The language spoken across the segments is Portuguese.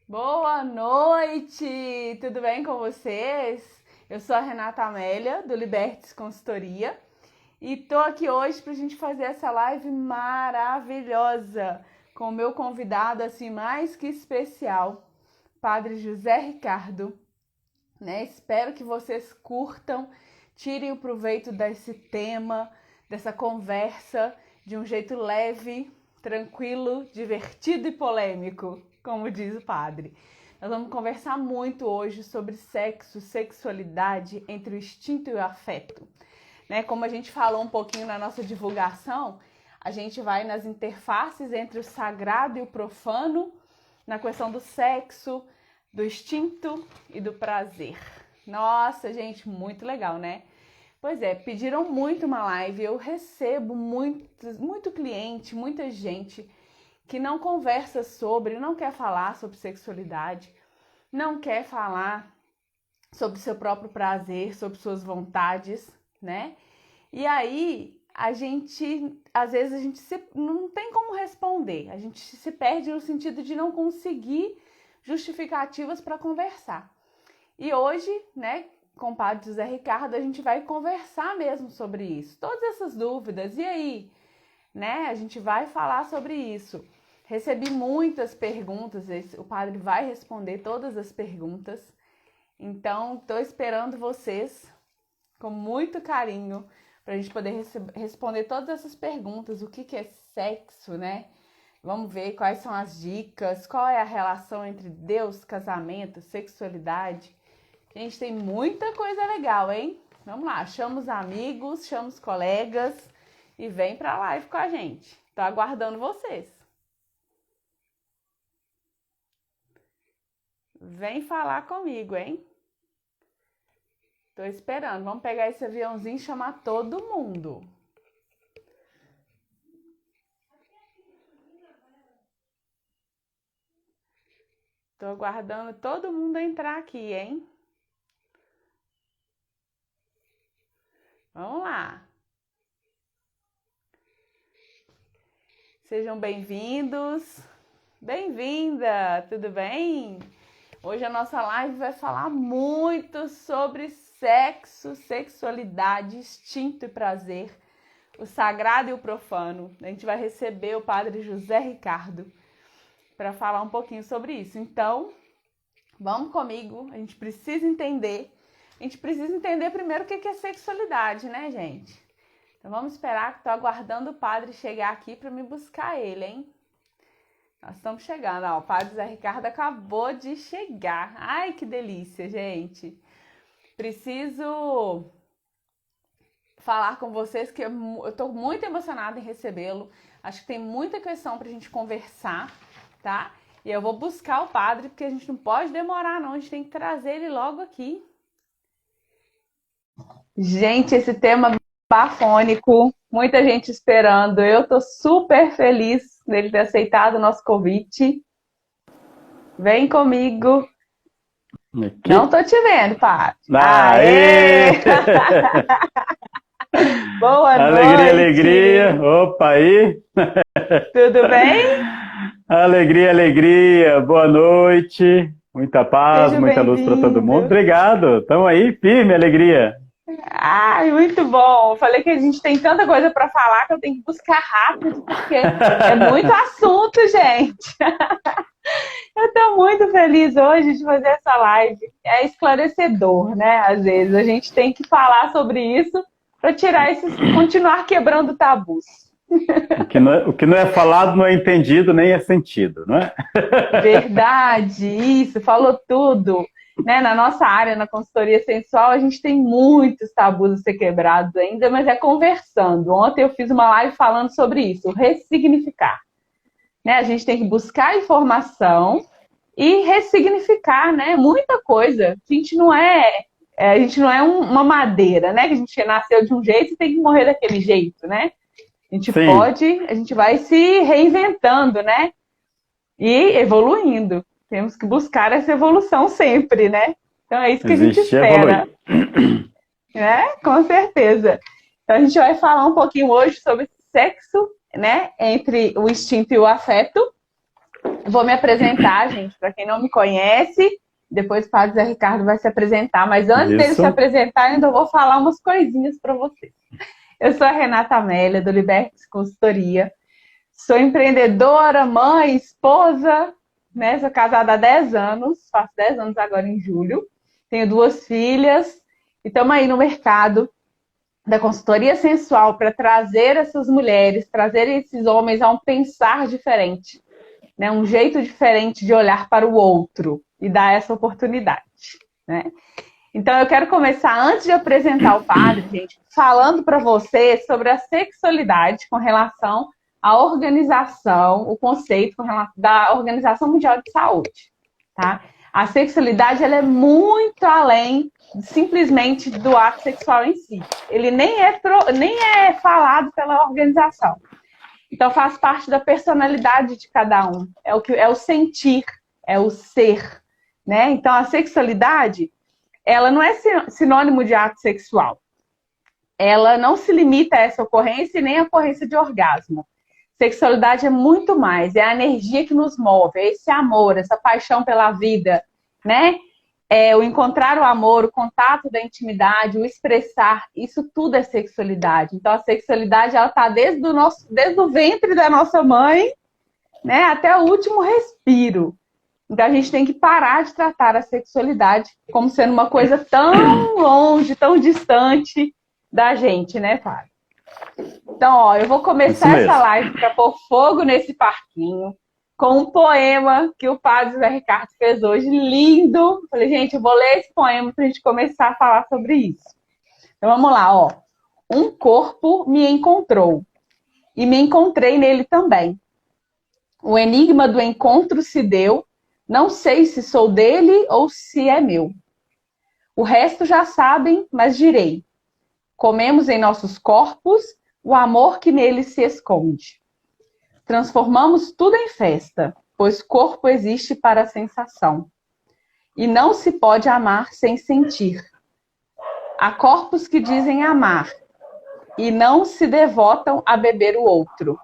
Boa noite! Tudo bem com vocês? Eu sou a Renata Amélia, do Libertes Consultoria, e tô aqui hoje para a gente fazer essa live maravilhosa com o meu convidado assim mais que especial, Padre José Ricardo, né? Espero que vocês curtam, tirem o proveito desse tema, dessa conversa de um jeito leve, tranquilo, divertido e polêmico, como diz o padre. Nós vamos conversar muito hoje sobre sexo, sexualidade, entre o instinto e o afeto. Né? Como a gente falou um pouquinho na nossa divulgação, a gente vai nas interfaces entre o sagrado e o profano, na questão do sexo, do instinto e do prazer. Nossa, gente, muito legal, né? Pois é, pediram muito uma live, eu recebo muito cliente, muita gente que não conversa sobre, não quer falar sobre sexualidade, não quer falar sobre seu próprio prazer, sobre suas vontades, né? E aí, às vezes a gente não tem como responder, a gente se perde no sentido de não conseguir justificativas para conversar. E hoje, né, com o Padre José Ricardo, a gente vai conversar mesmo sobre isso. Todas essas dúvidas, e aí? Né? A gente vai falar sobre isso. Recebi muitas perguntas, o padre vai responder todas as perguntas. Então, estou esperando vocês com muito carinho para a gente poder responder todas essas perguntas. O que é sexo, né? Vamos ver quais são as dicas, qual é a relação entre Deus, casamento, sexualidade. Gente, tem muita coisa legal, hein? Vamos lá, chama os amigos, chama os colegas e vem pra live com a gente. Tô aguardando vocês. Vem falar comigo, hein? Tô esperando. Vamos pegar esse aviãozinho e chamar todo mundo. Tô aguardando todo mundo entrar aqui, hein? Vamos lá. Sejam bem-vindos. Bem-vinda, tudo bem? Hoje a nossa live vai falar muito sobre sexo, sexualidade, instinto e prazer, o sagrado e o profano. A gente vai receber o Padre José Ricardo para falar um pouquinho sobre isso. Então, vamos comigo, a gente precisa entender. A gente precisa entender primeiro o que é sexualidade, né, gente? Então vamos esperar, que estou aguardando o padre chegar aqui para me buscar ele, hein? Nós estamos chegando, ó, o Padre Zé Ricardo acabou de chegar. Ai, que delícia, gente. Preciso falar com vocês que eu estou muito emocionada em recebê-lo. Acho que tem muita questão para a gente conversar, tá? E eu vou buscar o padre, porque a gente não pode demorar, não. A gente tem que trazer ele logo aqui. Gente, esse tema bafônico, muita gente esperando. Eu tô super feliz dele ter aceitado o nosso convite. Vem comigo. Aqui. Não tô te vendo, Paty. Aê! Boa Alegria, noite. alegria. Opa, aí. Tudo bem? Alegria, alegria. Boa noite. Muita paz, Seja muita luz para todo mundo. bem-vindo. Obrigado. Estamos aí, firme, alegria. Ai, muito bom. Falei que a gente tem tanta coisa para falar que eu tenho que buscar rápido, porque é muito assunto, gente. Eu estou muito feliz hoje de fazer essa live. É esclarecedor, né? Às vezes a gente tem que falar sobre isso para tirar esses, continuar quebrando tabus. O que não é falado não é entendido nem é sentido, não é? Verdade, isso, falou tudo. Né? Na nossa área, na consultoria sensual, a gente tem muitos tabus a ser quebrados ainda, mas é conversando. Ontem eu fiz uma live falando sobre isso, ressignificar. Né? A gente tem que buscar informação e ressignificar, né? Muita coisa. A gente não é uma madeira, né? Que a gente nasceu de um jeito e tem que morrer daquele jeito, né? A gente Sim. a gente vai se reinventando, né? E evoluindo. Temos que buscar essa evolução sempre, né? Então é isso que a gente Existe espera. evoluir. Né? Com certeza. Então a gente vai falar um pouquinho hoje sobre sexo, né? Entre o instinto e o afeto. Vou me apresentar, gente, para quem não me conhece. Depois o Padre Zé Ricardo vai se apresentar, mas antes dele se apresentar, ainda vou falar umas coisinhas para vocês. Eu sou a Renata Amélia, do Libertes Consultoria. Sou empreendedora, mãe, esposa, né? Sou casada há 10 anos, faço 10 anos agora em julho. Tenho 2 filhas e estamos aí no mercado da consultoria sensual para trazer essas mulheres, trazer esses homens a um pensar diferente, né? Um jeito diferente de olhar para o outro e dar essa oportunidade, né? Então eu quero começar, antes de apresentar o padre, gente, falando para vocês sobre a sexualidade com relação à organização, o conceito da Organização Mundial de Saúde, tá? A sexualidade, ela é muito além simplesmente do ato sexual em si. Ele nem é falado pela organização. Então faz parte da personalidade de cada um. É o sentir, é o ser, né? Então a sexualidade, ela não é sinônimo de ato sexual. Ela não se limita a essa ocorrência e nem a ocorrência de orgasmo. Sexualidade é muito mais, é a energia que nos move, é esse amor, essa paixão pela vida, né? É o encontrar o amor, o contato da intimidade, o expressar, isso tudo é sexualidade. Então a sexualidade, ela está desde o ventre da nossa mãe, né, até o último respiro. Então a gente tem que parar de tratar a sexualidade como sendo uma coisa tão longe, tão distante da gente, né, Fábio? Então, ó, eu vou começar essa live para pôr fogo nesse parquinho com um poema que o padre Zé Ricardo fez hoje, lindo. Falei, gente, eu vou ler esse poema para a gente começar a falar sobre isso. Então vamos lá, ó. Um corpo me encontrou e me encontrei nele também. O enigma do encontro se deu, não sei se sou dele ou se é meu. O resto já sabem, mas direi. Comemos em nossos corpos o amor que neles se esconde. Transformamos tudo em festa, pois corpo existe para a sensação. E não se pode amar sem sentir. Há corpos que dizem amar e não se devotam a beber o outro.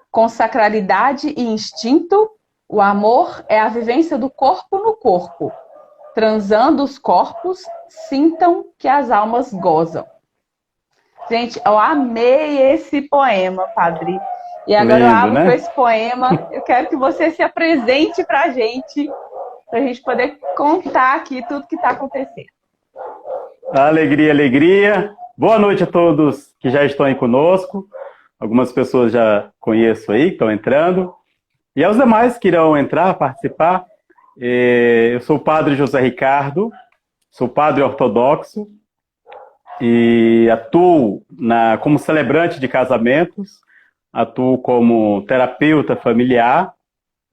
Com sacralidade e instinto, o amor é a vivência do corpo no corpo. Transando os corpos, sintam que as almas gozam. Gente, eu amei esse poema, padre. E agora eu abro com esse poema. Eu quero que você se apresente para a gente poder contar aqui tudo que está acontecendo. Alegria, alegria. Boa noite a todos que já estão aí conosco. Algumas pessoas já conheço aí, que estão entrando. E aos demais que irão entrar, participar. Eu sou o padre José Ricardo, sou padre ortodoxo e atuo como celebrante de casamentos, atuo como terapeuta familiar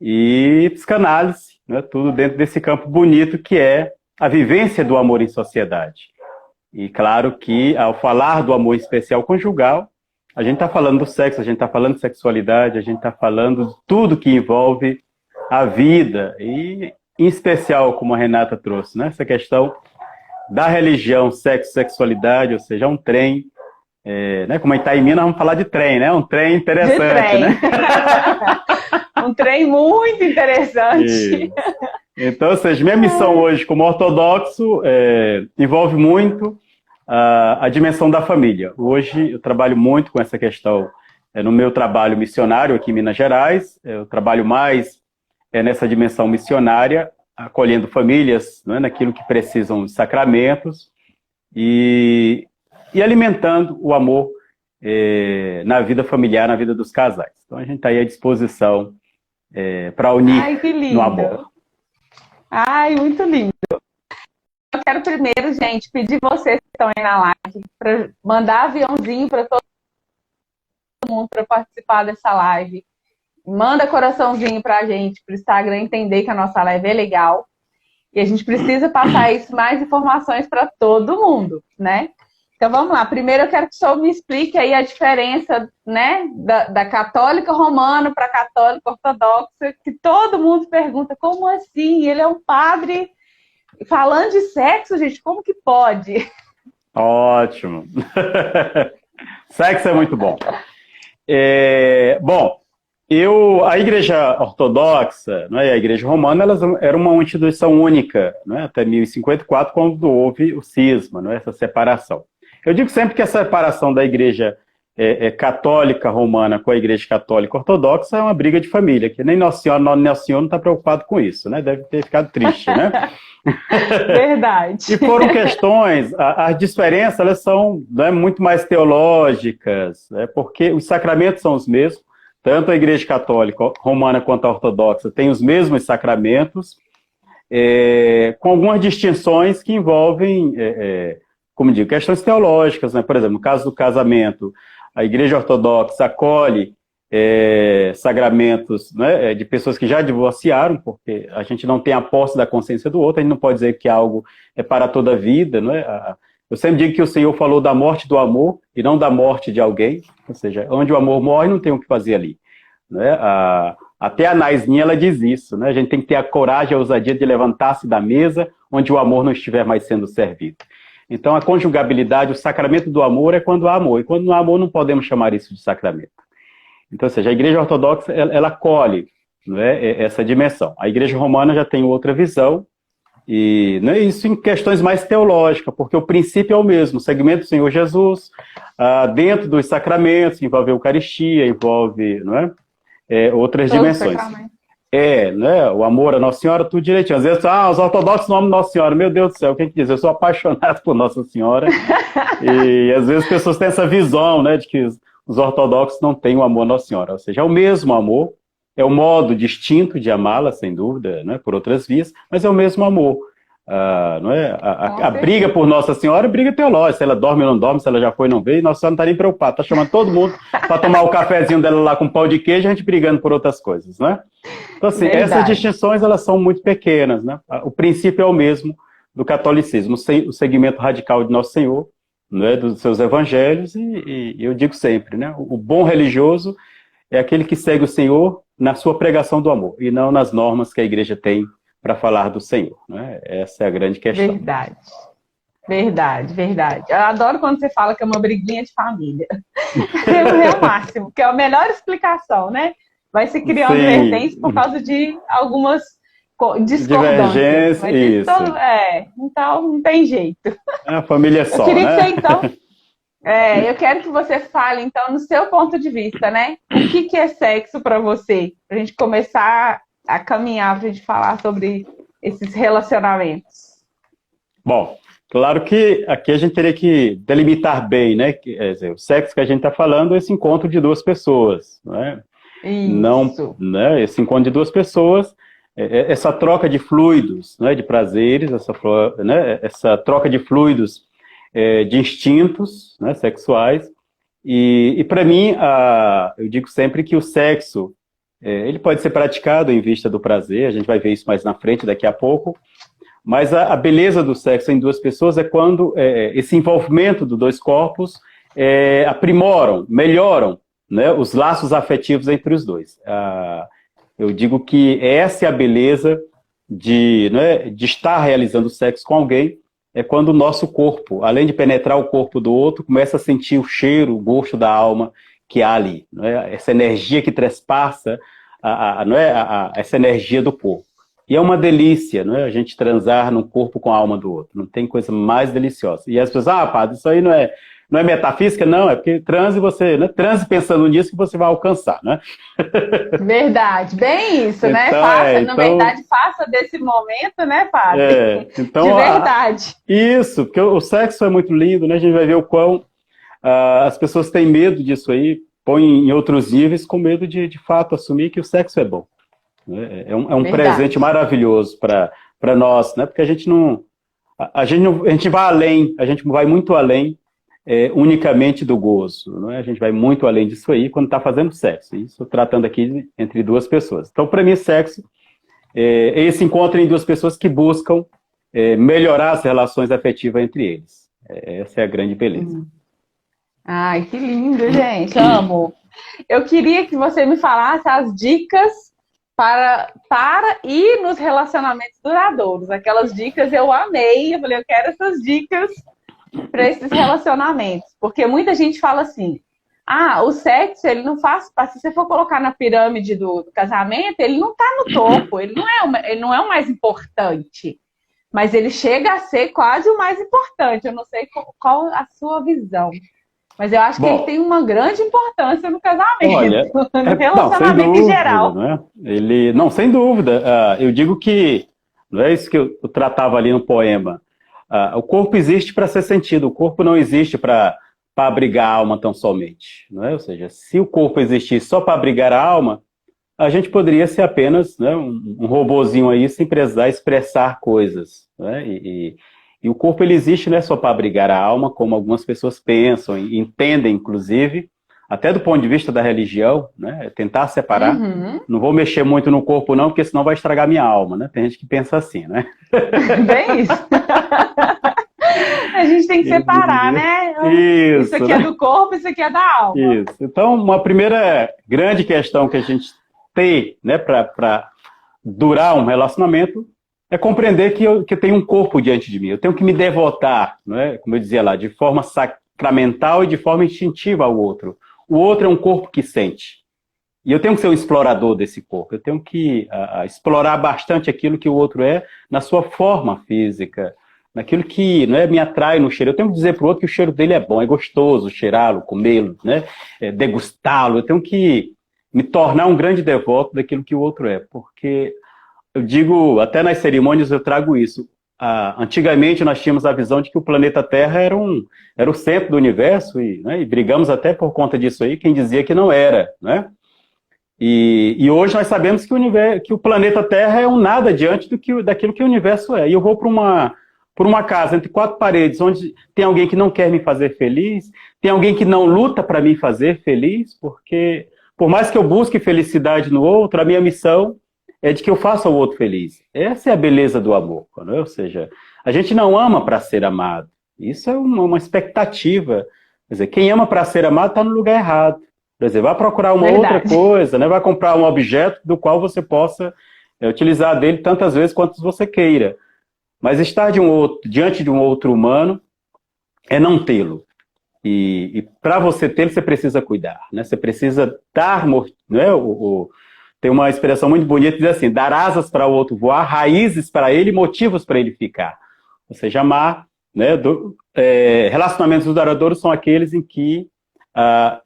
e psicanálise, né, tudo dentro desse campo bonito que é a vivência do amor em sociedade. E claro que ao falar do amor especial conjugal, a gente está falando do sexo, a gente está falando de sexualidade, a gente está falando de tudo que envolve a vida, e em especial, como a Renata trouxe, né, essa questão da religião, sexo, sexualidade, ou seja, um trem, né, como a gente está em Minas, vamos falar de trem, né, um trem interessante, trem. Né? Um trem muito interessante. Isso. Então, ou seja, minha missão hoje como ortodoxo envolve muito a dimensão da família. Hoje eu trabalho muito com essa questão no meu trabalho missionário aqui em Minas Gerais, eu trabalho mais nessa dimensão missionária, acolhendo famílias, né, naquilo que precisam de sacramentos e alimentando o amor na vida familiar, na vida dos casais. Então a gente está aí à disposição para unir no amor. Ai, muito lindo. Eu quero primeiro, gente, pedir vocês que estão aí na live para mandar aviãozinho para todo mundo para participar dessa live. Manda coraçãozinho pra gente, pro Instagram entender que a nossa live é legal. E a gente precisa passar isso, mais informações para todo mundo, né? Então vamos lá. Primeiro eu quero que o senhor me explique aí a diferença, né, da católica romana para católica ortodoxa, que todo mundo pergunta, como assim? Ele é um padre falando de sexo, gente, como que pode? Ótimo. Sexo é muito bom. Bom, A Igreja Ortodoxa, né, e a Igreja Romana, elas eram uma instituição única, né, até 1054, quando houve o cisma, né, essa separação. Eu digo sempre que a separação da Igreja católica romana com a Igreja Católica Ortodoxa é uma briga de família, que nem Nossa Senhora não está preocupado com isso, né? Deve ter ficado triste, né? Verdade. E foram questões, as diferenças, elas são, né, muito mais teológicas, né, porque os sacramentos são os mesmos, tanto a Igreja Católica Romana quanto a Ortodoxa têm os mesmos sacramentos, com algumas distinções que envolvem, como digo, questões teológicas, né? Por exemplo, no caso do casamento, a Igreja Ortodoxa acolhe sagramentos, né, de pessoas que já divorciaram, porque a gente não tem a posse da consciência do outro, a gente não pode dizer que algo é para toda a vida, não é? Eu sempre digo que o Senhor falou da morte do amor e não da morte de alguém, ou seja, onde o amor morre não tem o que fazer ali, né? Até a Naisninha, ela diz isso, né? A gente tem que ter a coragem, a ousadia de levantar-se da mesa onde o amor não estiver mais sendo servido. Então, a conjugabilidade, o sacramento do amor é quando há amor. E quando não há amor, não podemos chamar isso de sacramento. Então, ou seja, a Igreja Ortodoxa, ela acolhe, né, essa dimensão. A Igreja Romana já tem outra visão, e não é isso em questões mais teológicas, porque o princípio é o mesmo, o segmento do Senhor Jesus, dentro dos sacramentos, envolve a Eucaristia, envolve, não é, outras dimensões. Né? O amor a Nossa Senhora, tudo direitinho. Às vezes, os ortodoxos não amam Nossa Senhora. Meu Deus do céu, quem que diz? Eu sou apaixonado por Nossa Senhora. E às vezes as pessoas têm essa visão, né, de que os ortodoxos não têm o amor a Nossa Senhora. Ou seja, é o mesmo amor, é um modo distinto de amá-la, sem dúvida, né, por outras vias, mas é o mesmo amor. Não é? A briga por Nossa Senhora é briga teológica. Se ela dorme ou não dorme, se ela já foi ou não veio, Nossa Senhora não está nem preocupada. Está chamando todo mundo para tomar o cafezinho dela lá com pão de queijo, a gente brigando por outras coisas, né? Então, assim, essas distinções, elas são muito pequenas, né? O princípio é o mesmo do catolicismo, o segmento radical de Nosso Senhor, né, dos seus evangelhos, e eu digo sempre, né? O bom religioso é aquele que segue o Senhor na sua pregação do amor, e não nas normas que a igreja tem para falar do Senhor, né? Essa é a grande questão. Verdade. Verdade, verdade. Eu adoro quando você fala que é uma briguinha de família. É o máximo, que é a melhor explicação, né? Vai se criando vertentes por causa de algumas discordâncias. Divergência, isso. Então não tem jeito. É a família só, eu queria né? que você, então, eu quero que você fale, então, no seu ponto de vista, né? O que é sexo para você? Para a gente começar a caminhar, para a gente falar sobre esses relacionamentos. Bom, claro que aqui a gente teria que delimitar bem, né? Quer dizer, o sexo que a gente está falando é esse encontro de duas pessoas, né? Isso. Não, né? Esse encontro de duas pessoas, essa troca de fluidos, né? De prazeres, essa troca de fluidos, de instintos, né? Sexuais. E para mim, eu digo sempre que o sexo, ele pode ser praticado em vista do prazer, a gente vai ver isso mais na frente daqui a pouco, mas a beleza do sexo em duas pessoas é quando esse envolvimento dos dois corpos aprimoram, melhoram, né, os laços afetivos entre os dois. Eu digo que essa é a beleza de estar realizando sexo com alguém, é quando o nosso corpo, além de penetrar o corpo do outro, começa a sentir o cheiro, o gosto da alma que há ali, não é? Essa energia que trespassa essa energia do corpo. E é uma delícia, não é? A gente transar no corpo com a alma do outro. Não tem coisa mais deliciosa. E as pessoas, padre, isso aí não é metafísica? Não, é porque transe você, né? Transe pensando nisso que você vai alcançar, né? Verdade, bem isso, né? Na verdade, faça desse momento, né, padre? Então, de verdade. Isso, porque o sexo é muito lindo, né? A gente vai ver o quão as pessoas têm medo disso aí, põem em outros níveis com medo de fato assumir que o sexo é bom. É um presente maravilhoso para nós, né? Porque a gente vai além, a gente vai muito além unicamente do gozo, não é? A gente vai muito além disso aí quando está fazendo sexo. Isso tratando aqui entre duas pessoas. Então, para mim, sexo é esse encontro em duas pessoas que buscam melhorar as relações afetivas entre eles. Essa é a grande beleza. Ai, que lindo, gente. Amo. Eu queria que você me falasse as dicas para ir nos relacionamentos duradouros. Aquelas dicas eu amei. Eu falei, eu quero essas dicas para esses relacionamentos. Porque muita gente fala assim, o sexo, ele não faz parte. Se você for colocar na pirâmide do casamento, ele não está no topo, ele não é o mais importante. Mas ele chega a ser quase o mais importante. Eu não sei qual a sua visão. Mas eu acho que ele tem uma grande importância no casamento, olha, no relacionamento dúvida, em geral. Né? Não, sem dúvida. Eu digo que, não é isso que eu tratava ali no poema. O corpo existe para ser sentido, o corpo não existe para abrigar a alma tão somente. Não é? Ou seja, se o corpo existisse só para abrigar a alma, a gente poderia ser apenas, né, um robozinho aí sem precisar expressar coisas. Né? E o corpo ele existe não é só para abrigar a alma, como algumas pessoas pensam e entendem, inclusive, até do ponto de vista da religião, né? Tentar separar. Não vou mexer muito no corpo não, porque senão vai estragar minha alma. Né? Tem gente que pensa assim, né? Bem isso. A gente tem que separar, né? Isso aqui, né? É do corpo, isso aqui é da alma. Isso. Então, uma primeira grande questão que a gente tem, né, para durar um relacionamento é compreender que eu tenho um corpo diante de mim. Eu tenho que me devotar, né, como eu dizia lá, de forma sacramental e de forma instintiva ao outro. O outro é um corpo que sente. E eu tenho que ser um explorador desse corpo. Eu tenho que explorar bastante aquilo que o outro é na sua forma física, naquilo que, né, me atrai no cheiro. Eu tenho que dizer para o outro que o cheiro dele é bom, é gostoso cheirá-lo, comê-lo, né, degustá-lo. Eu tenho que me tornar um grande devoto daquilo que o outro é, porque eu digo, até nas cerimônias eu trago isso. Antigamente nós tínhamos a visão de que o planeta Terra era o centro do universo, né, e brigamos até por conta disso aí, quem dizia que não era, né? E hoje nós sabemos que o planeta Terra é um nada diante daquilo que o universo é. E eu vou por uma casa entre quatro paredes, onde tem alguém que não quer me fazer feliz, tem alguém que não luta para me fazer feliz, porque por mais que eu busque felicidade no outro, a minha missão é de que eu faça o outro feliz. Essa é a beleza do amor, não é? Ou seja, a gente não ama para ser amado. Isso é uma expectativa. Quer dizer, quem ama para ser amado está no lugar errado. Quer dizer, vai procurar uma outra coisa, né? Vai comprar um objeto do qual você possa utilizar dele tantas vezes quantas você queira. Mas estar diante de um outro humano é não tê-lo. E para você tê-lo, você precisa cuidar, né? Você precisa dar, né? Tem uma expressão muito bonita que diz assim, dar asas para o outro voar, raízes para ele, motivos para ele ficar. Ou seja, amar, né? Relacionamentos duradouros são aqueles em que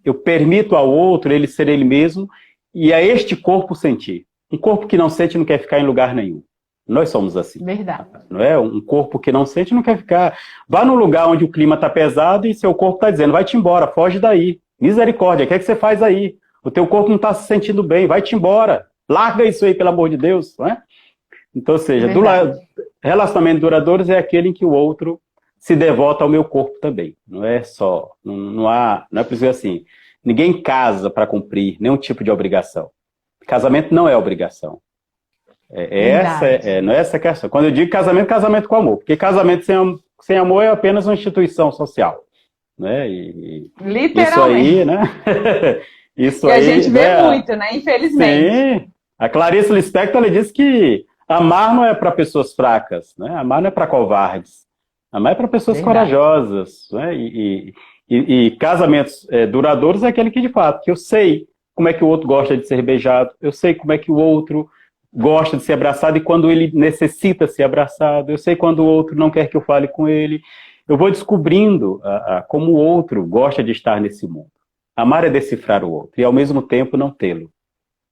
eu permito ao outro ele ser ele mesmo e a este corpo sentir. Um corpo que não sente não quer ficar em lugar nenhum. Nós somos assim. Verdade. Não é? Um corpo que não sente não quer ficar. Vá num lugar onde o clima está pesado e seu corpo está dizendo, vai-te embora, foge daí. Misericórdia, o que é que você faz aí? O teu corpo não está se sentindo bem, vai-te embora. Larga isso aí, pelo amor de Deus. Não é? Então, ou seja, relacionamento duradouros é aquele em que o outro se devota ao meu corpo também. Não é só, não é preciso assim, ninguém casa para cumprir nenhum tipo de obrigação. Casamento não é obrigação. Não é essa a questão. Quando eu digo casamento, casamento com amor. Porque casamento sem amor é apenas uma instituição social. Né? Literalmente. Isso aí, né? Isso e aí, a gente vê muito, né? Infelizmente. Sim. A Clarice Lispector, ela disse que amar não é para pessoas fracas, né? Amar não é para covardes. Amar é para pessoas corajosas. Né? E casamentos duradouros é aquele que, de fato, que eu sei como é que o outro gosta de ser beijado, eu sei como é que o outro gosta de ser abraçado e quando ele necessita ser abraçado, eu sei quando o outro não quer que eu fale com ele. Eu vou descobrindo como o outro gosta de estar nesse mundo. Amar é decifrar o outro e, ao mesmo tempo, não tê-lo.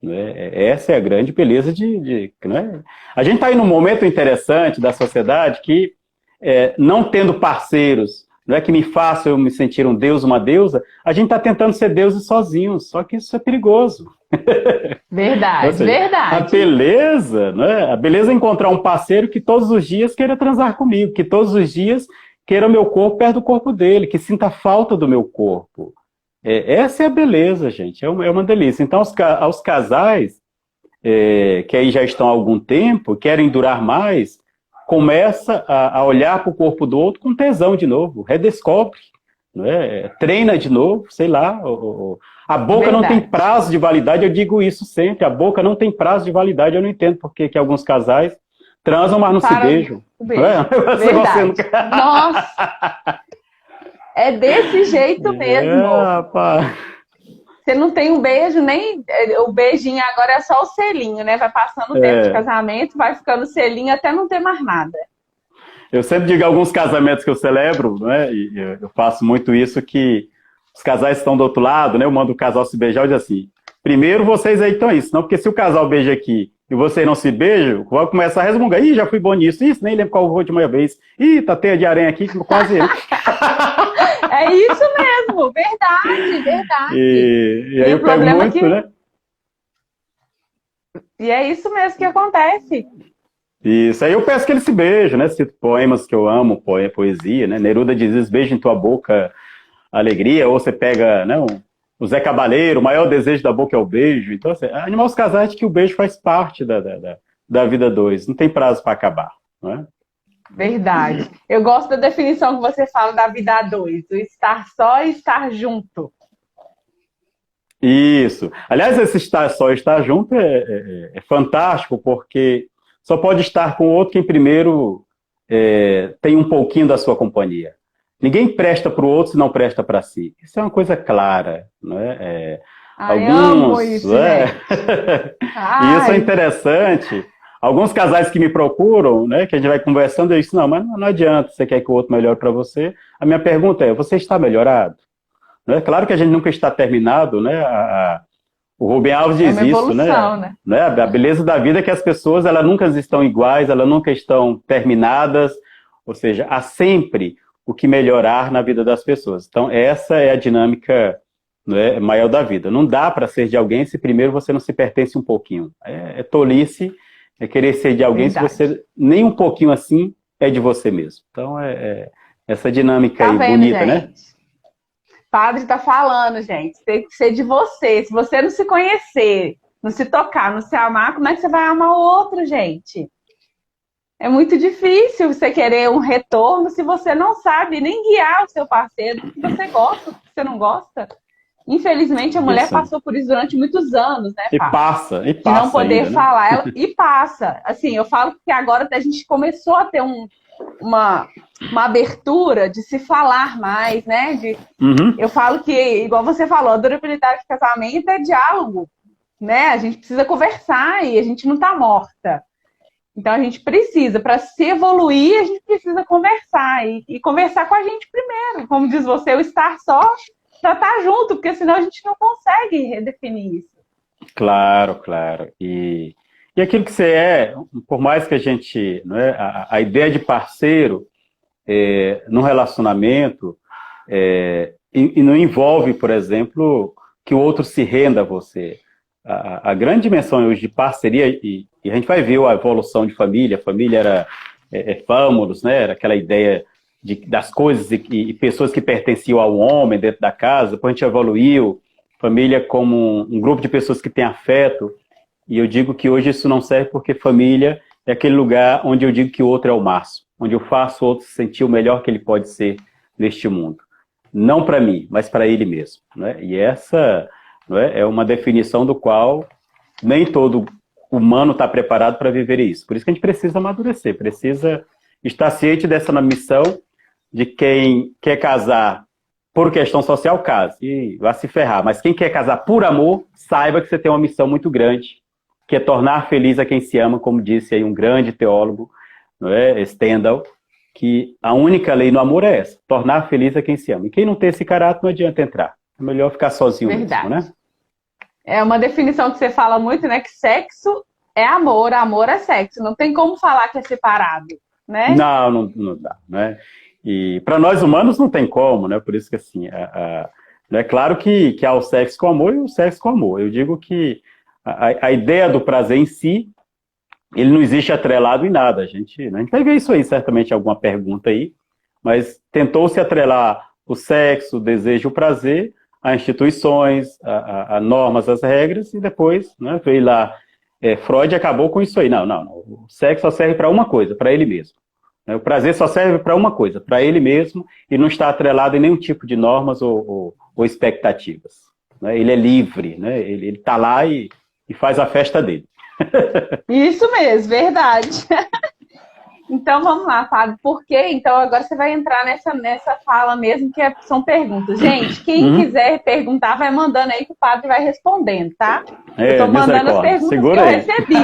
Né? Essa é a grande beleza né? A gente está aí num momento interessante da sociedade que, não tendo parceiros, não é que me façam eu me sentir um deus, uma deusa, a gente está tentando ser deuses sozinhos, só que isso é perigoso. Verdade, seja, verdade. A beleza, né? A beleza é encontrar um parceiro que todos os dias queira transar comigo, que todos os dias queira o meu corpo perto do corpo dele, que sinta falta do meu corpo. Essa é a beleza, gente, é uma delícia. Então, aos casais que aí já estão há algum tempo, querem durar mais, começa a olhar para o corpo do outro com tesão de novo, redescobre, né? Treina de novo, sei lá. A boca não tem prazo de validade, eu digo isso sempre, a boca não tem prazo de validade, eu não entendo porque que alguns casais transam, mas não se beijam. Nossa! É desse jeito mesmo. Rapaz. Você não tem um beijo, nem o beijinho agora é só o selinho, né? Vai passando o tempo de casamento, vai ficando selinho até não ter mais nada. Eu sempre digo alguns casamentos que eu celebro, né? E eu faço muito isso, que os casais estão do outro lado, né? Eu mando o casal se beijar e digo assim, primeiro vocês aí estão isso, não, porque se o casal beija aqui e vocês não se beijam, vai começar a resmungar. Ih, já fui bom nisso, isso, nem lembro qual foi a última vez. Ih, tá teia de aranha aqui, quase ele. É isso mesmo, verdade, verdade. E aí eu pego muito, né? E é isso mesmo que acontece. Isso, aí eu peço que eles se beijam, né? Cito poemas que eu amo, poesia, né? Neruda diz, beijo em tua boca, alegria, ou você pega, né, o Zé Cabaleiro, o maior desejo da boca é o beijo. Então, assim, animar os casais de que o beijo faz parte da vida dois, não tem prazo para acabar, não é? Verdade. Eu gosto da definição que você fala da vida a dois, o estar só e estar junto. Isso. Aliás, esse estar só e estar junto é fantástico, porque só pode estar com o outro quem primeiro tem um pouquinho da sua companhia. Ninguém presta para o outro se não presta para si. Isso é uma coisa clara, não é? Amo isso, gente. E isso é interessante. Alguns casais que me procuram, né, que a gente vai conversando, eu disse, não, mas não adianta, você quer que o outro melhore para você. A minha pergunta é, você está melhorado? Não é? Claro que a gente nunca está terminado, né? O Rubem Alves diz isso, né? A beleza da vida é que as pessoas, elas nunca estão iguais, elas nunca estão terminadas, ou seja, há sempre o que melhorar na vida das pessoas. Então, essa é a dinâmica, né, maior da vida. Não dá para ser de alguém se primeiro você não se pertence um pouquinho. É tolice, é querer ser de alguém se você nem um pouquinho assim é de você mesmo. Então, essa dinâmica aí bonita, gente, né? Padre tá falando, gente, tem que ser de você. Se você não se conhecer, não se tocar, não se amar, como é que você vai amar o outro, gente? É muito difícil você querer um retorno se você não sabe nem guiar o seu parceiro, o que você gosta, o que você não gosta. Infelizmente, a mulher passou por isso durante muitos anos, né, Fábio? E passa. De não poder ainda, falar, né? E passa. Assim, eu falo que agora a gente começou a ter uma abertura de se falar mais, né? Eu falo que, igual você falou, a durabilidade de casamento é diálogo, né? A gente precisa conversar e a gente não tá morta. Então a gente precisa, para se evoluir, a gente precisa conversar e conversar com a gente primeiro. Como diz você, o estar só para estar junto, porque senão a gente não consegue redefinir isso. Claro, claro. E aquilo que você por mais que a gente, não é, a ideia de parceiro no relacionamento e não envolve, por exemplo, que o outro se renda a você. A grande dimensão hoje de parceria, e a gente vai ver a evolução de família. A família era fâmulos, né? Era aquela ideia das coisas e pessoas que pertenciam ao homem dentro da casa. Depois a gente evoluiu, família como um grupo de pessoas que tem afeto. E eu digo que hoje isso não serve porque família é aquele lugar onde eu digo que o outro é o máximo, onde eu faço o outro se sentir o melhor que ele pode ser neste mundo. Não para mim, mas para ele mesmo, né? E essa, não é uma definição do qual nem todo humano está preparado para viver isso. Por isso que a gente precisa amadurecer, precisa estar ciente dessa missão de quem quer casar por questão social, case, e vai se ferrar. Mas quem quer casar por amor, saiba que você tem uma missão muito grande, que é tornar feliz a quem se ama, como disse aí um grande teólogo, não é? Stendhal, que a única lei no amor é essa, tornar feliz a quem se ama. E quem não tem esse caráter, não adianta entrar. É melhor ficar sozinho mesmo, né? É uma definição que você fala muito, né? Que sexo é amor, amor é sexo. Não tem como falar que é separado, né? Não dá, né? E para nós humanos não tem como, né? Por isso que assim, é claro que há o sexo com amor e o sexo com amor. Eu digo que a ideia do prazer em si, ele não existe atrelado em nada. A gente vai ver isso aí, certamente, alguma pergunta aí, mas tentou-se atrelar o sexo, o desejo, o prazer a instituições, a normas, as regras, e depois, né, veio lá, Freud acabou com isso aí. Não. O sexo só serve para uma coisa, para ele mesmo. O prazer só serve para uma coisa, para ele mesmo, e não está atrelado em nenhum tipo de normas ou expectativas. Ele é livre, né? Ele está lá e faz a festa dele. Isso mesmo, verdade. Então vamos lá, Fábio. Por quê? Então agora você vai entrar nessa fala mesmo, que são perguntas. Gente, quem quiser perguntar, vai mandando aí que o Fábio vai respondendo, tá? Eu tô mandando as perguntas Segura que eu aí. recebi.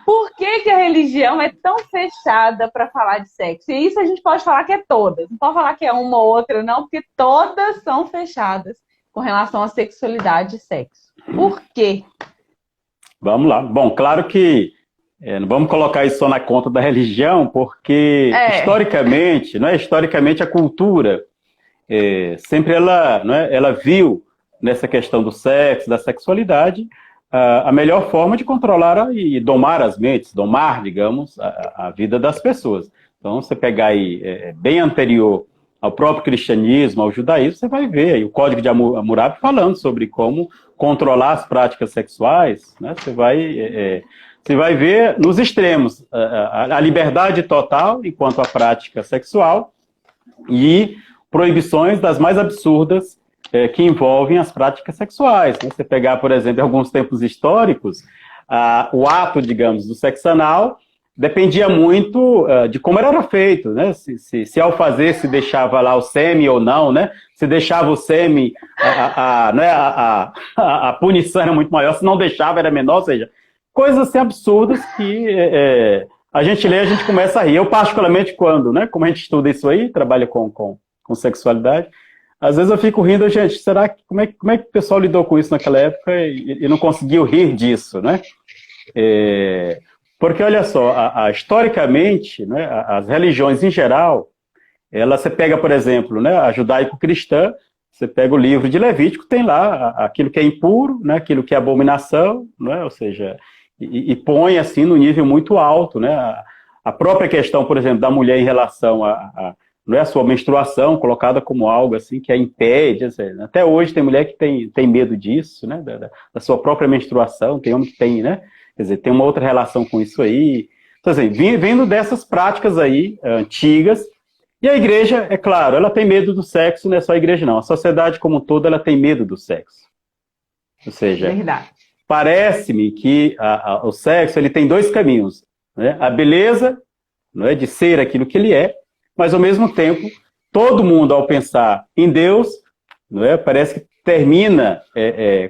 Por que a religião é tão fechada para falar de sexo? E isso a gente pode falar que é todas. Não pode falar que é uma ou outra, não, porque todas são fechadas com relação à sexualidade e sexo. Por quê? Vamos lá. Bom, claro que não vamos colocar isso só na conta da religião, porque historicamente, historicamente a cultura sempre ela viu nessa questão do sexo, da sexualidade, a melhor forma de controlar e domar as mentes, domar, digamos, a vida das pessoas. Então, você pegar aí, bem anterior ao próprio cristianismo, ao judaísmo, você vai ver aí o Código de Hammurabi falando sobre como controlar as práticas sexuais, né? Você vai ver nos extremos a liberdade total enquanto a prática sexual e proibições das mais absurdas que envolvem as práticas sexuais. Né? Você pegar, por exemplo, em alguns tempos históricos, o ato, digamos, do sexo anal dependia muito de como era feito, né? Se ao fazer se deixava lá o sêmen ou não, né? Se deixava o sêmen, a punição era muito maior, se não deixava era menor, ou seja, coisas assim absurdas que a gente lê, a gente começa a rir. Eu particularmente quando, né? Como a gente estuda isso aí, trabalha com sexualidade, às vezes eu fico rindo, gente, será que como é que o pessoal lidou com isso naquela época e não conseguiu rir disso, né? Porque, olha só, historicamente, né, as religiões em geral, você pega, por exemplo, né, a judaico-cristã, você pega o livro de Levítico, tem lá aquilo que é impuro, né, aquilo que é abominação, né, ou seja, e põe assim no nível muito alto, né, a própria questão, por exemplo, da mulher em relação não é a sua menstruação, colocada como algo assim que a impede. Assim, até hoje tem mulher que tem medo disso, né, da sua própria menstruação, tem homem que tem, né, quer dizer, tem uma outra relação com isso aí. Então, assim, vindo dessas práticas aí, antigas, e a igreja, é claro, ela tem medo do sexo, não é só a igreja não, a sociedade como um todo, ela tem medo do sexo. Ou seja, parece-me que o sexo, ele tem dois caminhos, né, a beleza, não é, de ser aquilo que ele é, mas, ao mesmo tempo, todo mundo, ao pensar em Deus, não é, parece que termina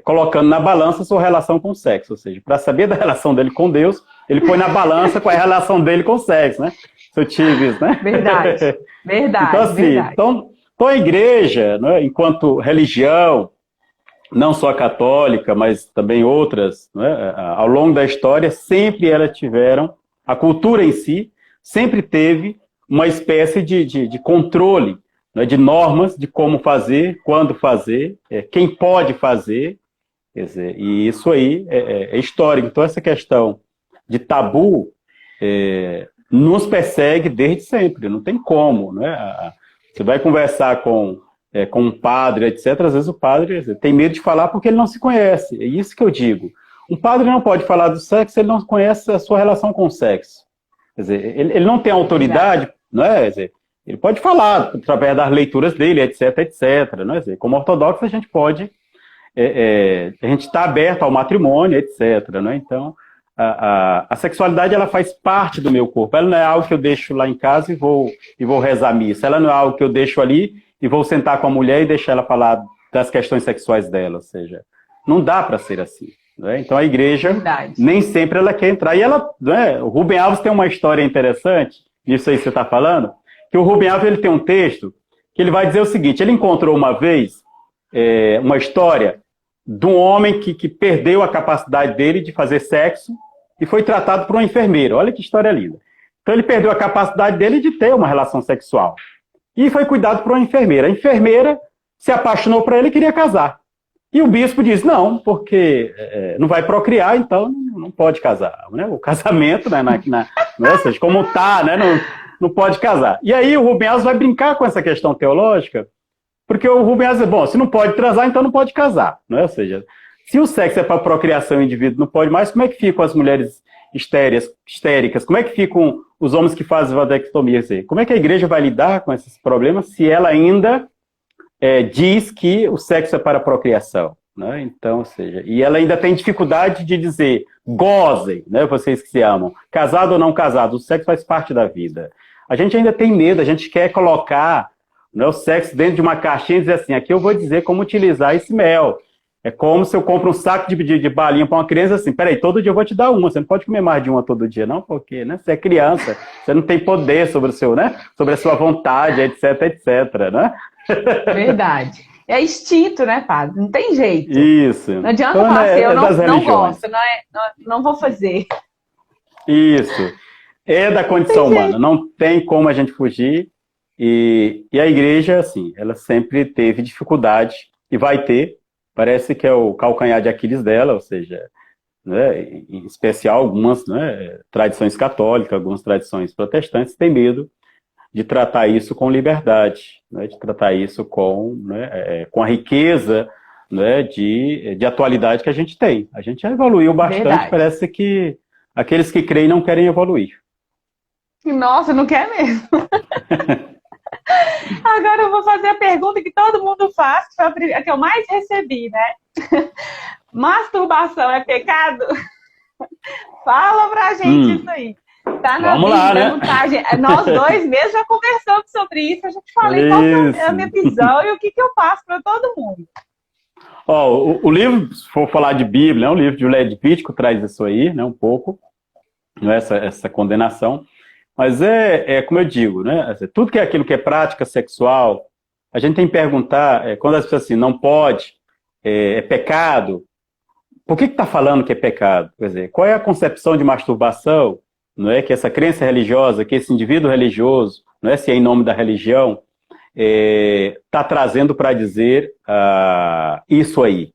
colocando na balança a sua relação com o sexo. Ou seja, para saber da relação dele com Deus, ele põe na balança qual é a relação dele com o sexo, né? Se eu tive isso, né? Verdade. Então, assim, então a igreja, né, enquanto religião, não só a católica, mas também outras, né, ao longo da história, sempre elas tiveram, a cultura em si, sempre teve uma espécie de controle, né, de normas de como fazer, quando fazer, quem pode fazer, quer dizer, e isso aí é histórico. Então, essa questão de tabu nos persegue desde sempre, não tem como. Né? Você vai conversar com um padre, etc., às vezes o padre tem medo de falar porque ele não se conhece, é isso que eu digo. Um padre não pode falar do sexo se ele não conhece a sua relação com o sexo. Quer dizer, ele não tem autoridade, não é? Quer dizer, ele pode falar através das leituras dele, etc, etc. Não é? Quer dizer, como ortodoxo, a gente pode, a gente está aberto ao matrimônio, etc. Não é? Então, a sexualidade, ela faz parte do meu corpo. Ela não é algo que eu deixo lá em casa e vou rezar a missa. Ela não é algo que eu deixo ali e vou sentar com a mulher e deixar ela falar das questões sexuais dela. Ou seja, não dá para ser assim. Né? Então a igreja nem sempre ela quer entrar. E ela, né, o Rubem Alves tem uma história interessante, nisso aí que você está falando, que o Rubem Alves ele tem um texto que ele vai dizer o seguinte: ele encontrou uma vez uma história de um homem que perdeu a capacidade dele de fazer sexo e foi tratado por uma enfermeira. Olha que história linda. Então ele perdeu a capacidade dele de ter uma relação sexual e foi cuidado por uma enfermeira. A enfermeira se apaixonou por ele e queria casar. E o bispo diz, não, porque não vai procriar, então não pode casar. Né? O casamento, né, ou seja, como está, né, não pode casar. E aí o Rubem Alves vai brincar com essa questão teológica, porque o Rubem Alves diz, bom, se não pode transar, então não pode casar. Né? Ou seja, se o sexo é para procriação e o indivíduo não pode mais, como é que ficam as mulheres histéricas? Como é que ficam os homens que fazem vasectomia? Como é que a igreja vai lidar com esses problemas se ela ainda diz que o sexo é para a procriação? né? Então, ou seja, e ela ainda tem dificuldade de dizer, gozem, né? Vocês que se amam, casado ou não casado, o sexo faz parte da vida. A gente ainda tem medo, a gente quer colocar, né, o sexo dentro de uma caixinha e dizer assim, aqui eu vou dizer como utilizar esse mel. É como se eu compro um saco de balinha para uma criança assim, peraí, todo dia eu vou te dar uma, você não pode comer mais de uma todo dia, não, porque, né, você é criança, você não tem poder sobre o seu, né, sobre a sua vontade, etc, etc, né? Verdade. É instinto, né, padre? Não tem jeito. Isso. Não adianta Então, falar assim, eu não religiões. gosto, não vou fazer. Isso. É da condição humana, não tem como a gente fugir. E a igreja, assim, ela sempre teve dificuldade, e vai ter, parece que é o calcanhar de Aquiles dela, ou seja, né, em especial algumas, né, tradições católicas, algumas tradições protestantes têm medo de tratar isso com liberdade, né, de tratar isso com, né, com a riqueza, né, de atualidade que a gente tem. A gente já evoluiu bastante, Verdade. parece que aqueles que creem não querem evoluir. Nossa, não quer mesmo. Agora eu vou fazer a pergunta que todo mundo faz, que foi a que eu mais recebi, né? Masturbação é pecado? Fala pra gente isso aí. Tá na Vamos lá, né? Nós dois mesmo já conversamos sobre isso. A gente falei qual que é a minha visão e o que eu passo para todo mundo. Ó, o livro, se for falar de Bíblia, o livro de Levítico traz isso aí, né, um pouco, essa condenação. Mas como eu digo, né, tudo que é aquilo que é prática sexual, a gente tem que perguntar, quando as pessoas assim, não pode, é pecado, por que está falando que é pecado? Quer dizer, qual é a concepção de masturbação, não é, que essa crença religiosa, que esse indivíduo religioso, não é, se é em nome da religião, está trazendo para dizer isso aí,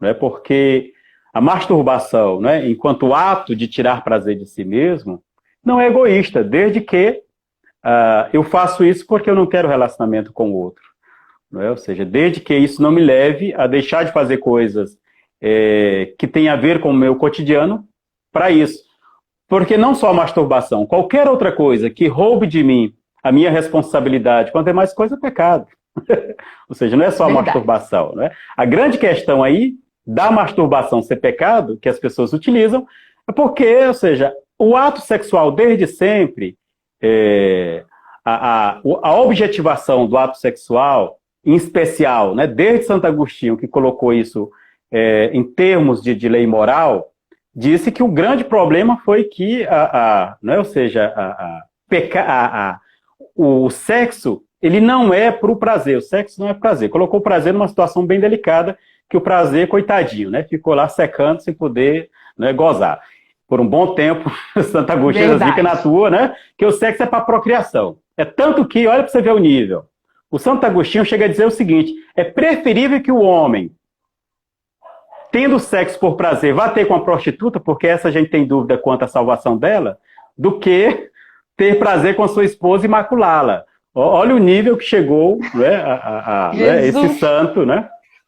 não é? Porque a masturbação, não é, enquanto ato de tirar prazer de si mesmo, não é egoísta, desde que eu faço isso porque eu não quero relacionamento com o outro, não é? Ou seja, desde que isso não me leve a deixar de fazer coisas que tem a ver com o meu cotidiano para isso. Porque não só a masturbação, qualquer outra coisa que roube de mim a minha responsabilidade, quanto é mais coisa, é pecado. Ou seja, não é só a masturbação. Né? A grande questão aí da masturbação ser pecado, que as pessoas utilizam, é porque, ou seja, o ato sexual desde sempre, a objetivação do ato sexual, em especial, né, desde Santo Agostinho, que colocou isso em termos de lei moral, disse que o grande problema foi que, né, ou seja, o sexo, ele não é para o prazer, o sexo não é prazer. Colocou o prazer numa situação bem delicada, que o prazer, coitadinho, né, ficou lá secando sem poder, né, gozar. Por um bom tempo, Santo Agostinho fica na tua, né, que o sexo é para procriação. É tanto que, olha para você ver o nível, o Santo Agostinho chega a dizer o seguinte, é preferível que o homem, tendo sexo por prazer, vá ter com a prostituta, porque essa a gente tem dúvida quanto à salvação dela, do que ter prazer com a sua esposa e maculá-la. Olha o nível que chegou, né, né, esse santo, né?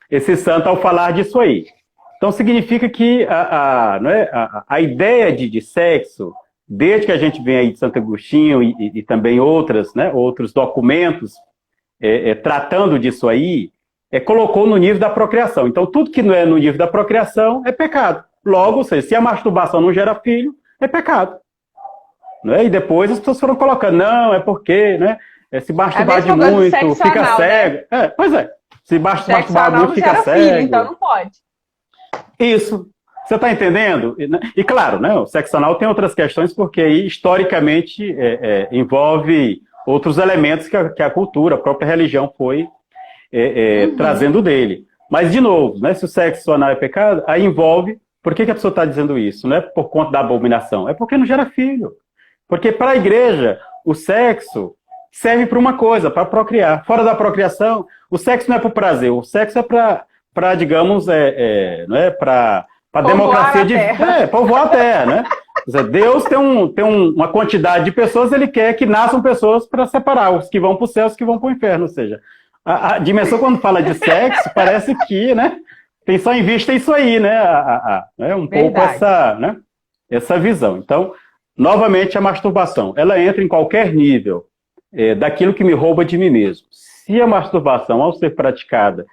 Esse santo ao falar disso aí. Então significa que né, a ideia de sexo, desde que a gente vem aí de Santo Agostinho e também né, outros documentos tratando disso aí, colocou no nível da procriação. Então, tudo que não é no nível da procriação é pecado. Logo, ou seja, se a masturbação não gera filho, é pecado. Né? E depois as pessoas foram colocando, não, é porque, né, se masturbar de muito, fica anal, cego. Né? Pois é, se masturbar muito, fica cego. Filho, então não pode. Isso. Você está entendendo? E claro, né, o sexo anal tem outras questões, porque aí, historicamente, envolve outros elementos que a cultura, a própria religião foi trazendo dele. Mas, de novo, né, se o sexo anal é pecado, aí envolve... Por que a pessoa está dizendo isso? Não é por conta da abominação, é porque não gera filho. Porque para a igreja, o sexo serve para uma coisa, para procriar. Fora da procriação, o sexo não é para o prazer, o sexo é para digamos, não é para democracia de... povoar a terra, né? Quer dizer, Deus tem uma quantidade de pessoas, ele quer que nasçam pessoas para separar os que vão para o céu e os que vão para o inferno, ou seja... A dimensão, quando fala de sexo, parece que, né, tem só em vista isso aí, né, um pouco essa visão. Então, novamente, a masturbação, ela entra em qualquer nível daquilo que me rouba de mim mesmo. Se a masturbação, ao ser praticada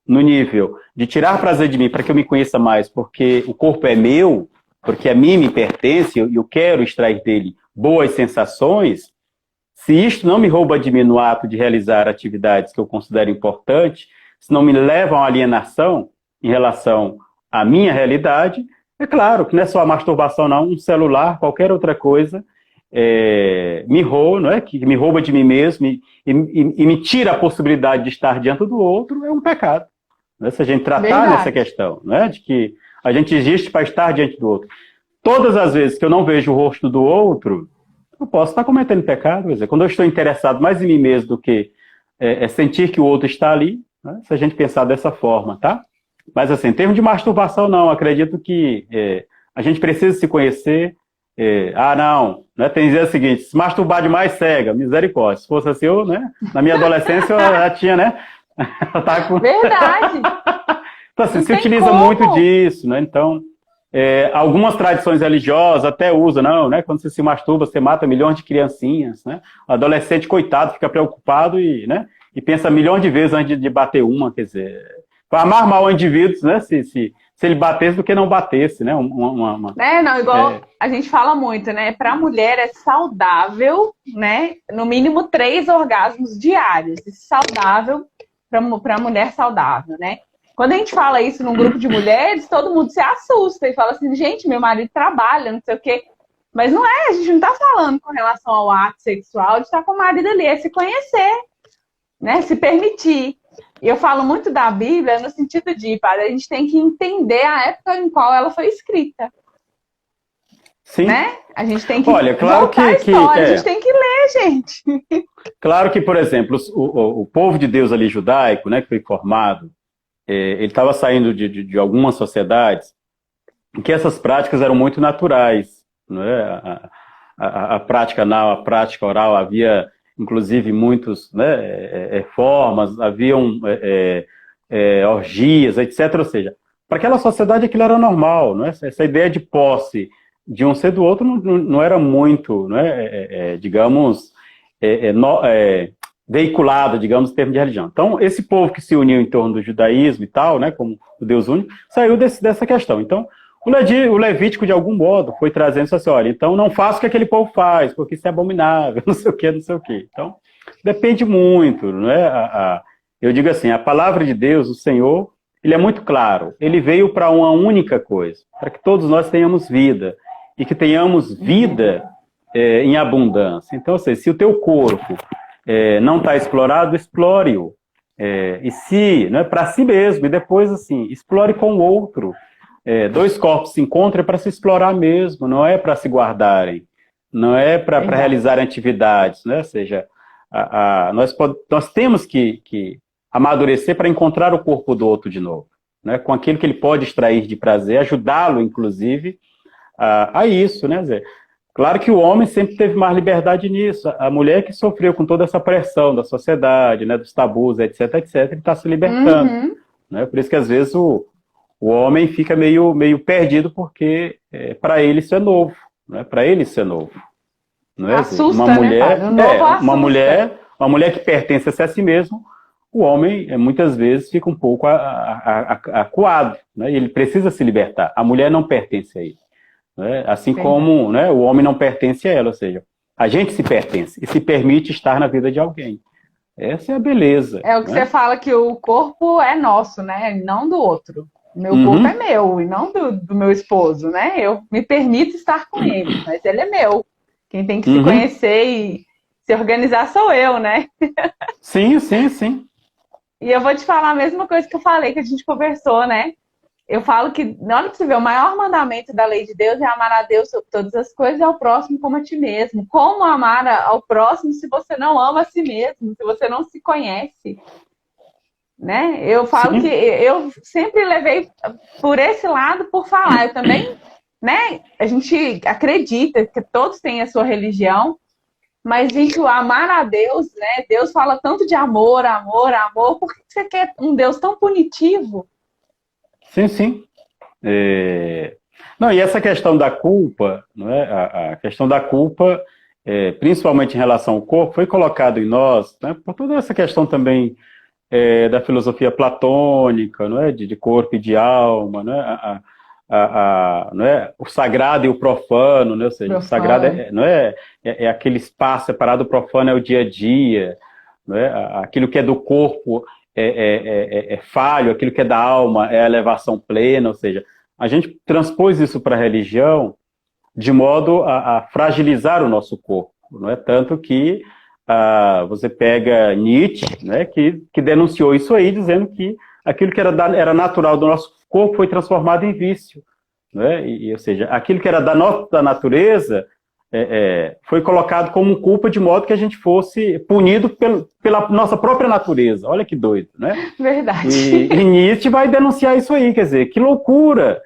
no nível de tirar prazer de mim para que eu me conheça mais, porque o corpo é meu, porque a mim me pertence e eu quero extrair dele boas sensações, se isto não me rouba de mim no ato de realizar atividades que eu considero importantes, se não me leva a uma alienação em relação à minha realidade, é claro que não é só a masturbação, não, um celular, qualquer outra coisa, me rouba, não é? Que me rouba de mim mesmo e me tira a possibilidade de estar diante do outro, é um pecado. Né? Se a gente tratar nessa questão, né? De que a gente existe para estar diante do outro. Todas as vezes que eu não vejo o rosto do outro, eu posso estar cometendo pecado. Quer dizer, quando eu estou interessado mais em mim mesmo do que sentir que o outro está ali, né? Se a gente pensar dessa forma, tá? Mas assim, em termos de masturbação, não. Acredito que a gente precisa se conhecer. Não, né? Tem que dizer o seguinte, se masturbar demais, cega, misericórdia. Se fosse assim, eu, né? Na minha adolescência, eu já tinha, né? Eu tava com... Verdade! Então, assim, se utiliza muito disso, né? Então, algumas tradições religiosas até usam, não, né? Quando você se masturba, você mata milhões de criancinhas, né? O adolescente, coitado, fica preocupado e pensa milhões de vezes antes de bater uma, quer dizer, para amar mal o indivíduo, né? Se ele batesse do que não batesse, né? Igual a gente fala muito, né? Para a mulher é saudável, né? No mínimo 3 orgasmos diários. Isso é saudável para a mulher saudável, né? Quando a gente fala isso num grupo de mulheres, todo mundo se assusta e fala assim, gente, meu marido trabalha, não sei o quê. Mas não é, a gente não tá falando com relação ao ato sexual, de estar com o marido ali, é se conhecer, né? Se permitir. E eu falo muito da Bíblia no sentido de, padre, a gente tem que entender a época em qual ela foi escrita. Sim. Né? A gente tem que claro voltar a história, a gente tem que ler, gente. Claro que, por exemplo, o povo de Deus ali judaico, né, que foi formado, ele estava saindo de algumas sociedades em que essas práticas eram muito naturais. Né? A prática anal, a prática oral, havia inclusive muitas, né, formas, haviam orgias, etc. Ou seja, para aquela sociedade aquilo era normal. Né? Essa ideia de posse de um ser do outro não era muito, né, digamos, veiculada, digamos, em termos de religião. Então, esse povo que se uniu em torno do judaísmo e tal, né, como o Deus único, saiu dessa questão. Então, o Levítico, de algum modo, foi trazendo isso assim, olha, então não faça o que aquele povo faz, porque isso é abominável, não sei o quê, não sei o quê. Então, depende muito, né? Eu digo assim, a palavra de Deus, o Senhor, ele é muito claro. Ele veio para uma única coisa, para que todos nós tenhamos vida, e que tenhamos vida em abundância. Então, ou seja, se o teu corpo não está explorado, explore-o. E se, né, para si mesmo, e depois, assim, explore com o outro. 2 corpos se encontram para se explorar mesmo, não é para se guardarem, não é para realizarem atividades, né? Ou seja, nós temos que amadurecer para encontrar o corpo do outro de novo, né? Com aquilo que ele pode extrair de prazer, ajudá-lo, inclusive, a isso, né? Quer dizer, claro que o homem sempre teve mais liberdade nisso, a mulher que sofreu com toda essa pressão da sociedade, né, dos tabus, etc, etc, ele está se libertando, né? Por isso que às vezes o homem fica meio perdido porque para ele isso é novo, né? Para ele isso é novo. Não é? Assusta, uma mulher, né, uma mulher que pertence a si mesmo, o homem muitas vezes fica um pouco acuado, né? E ele precisa se libertar. A mulher não pertence a ele, né? Assim como, né, o homem não pertence a ela, ou seja, a gente se pertence e se permite estar na vida de alguém. Essa é a beleza. É o que você fala, que o corpo é nosso, né? Não do outro. Meu corpo é meu e não do meu esposo, né? Eu me permito estar com ele, mas ele é meu. Quem tem que se conhecer e se organizar sou eu, né? Sim, sim, sim. E eu vou te falar a mesma coisa que eu falei, que a gente conversou, né? Eu falo que, na hora que você vê, o maior mandamento da lei de Deus é amar a Deus sobre todas as coisas e ao próximo como a ti mesmo. Como amar ao próximo se você não ama a si mesmo, se você não se conhece? Né? Eu falo que eu sempre levei por esse lado por falar. Eu também, né? A gente acredita que todos têm a sua religião, mas, gente, o amar a Deus, né? Deus fala tanto de amor, amor, amor. Por que você quer um Deus tão punitivo? Sim, sim. Não, e essa questão da culpa, não é? A questão da culpa, principalmente em relação ao corpo, foi colocado em nós, né? Por toda essa questão também da filosofia platônica, não é? De corpo e de alma, não é? Não é? O sagrado e o profano, né? Ou seja, profano. O sagrado não é aquele espaço separado, o profano é o dia a dia, não é? Aquilo que é do corpo é falho, aquilo que é da alma é a elevação plena, ou seja, a gente transpôs isso para a religião de modo a fragilizar o nosso corpo, não é? Tanto que você pega Nietzsche, né, que denunciou isso aí, dizendo que aquilo que era natural do nosso corpo foi transformado em vício, né? Ou seja, aquilo que era da nossa natureza foi colocado como culpa, de modo que a gente fosse punido pela nossa própria natureza. Olha que doido, né? Verdade. E Nietzsche vai denunciar isso aí, quer dizer, que loucura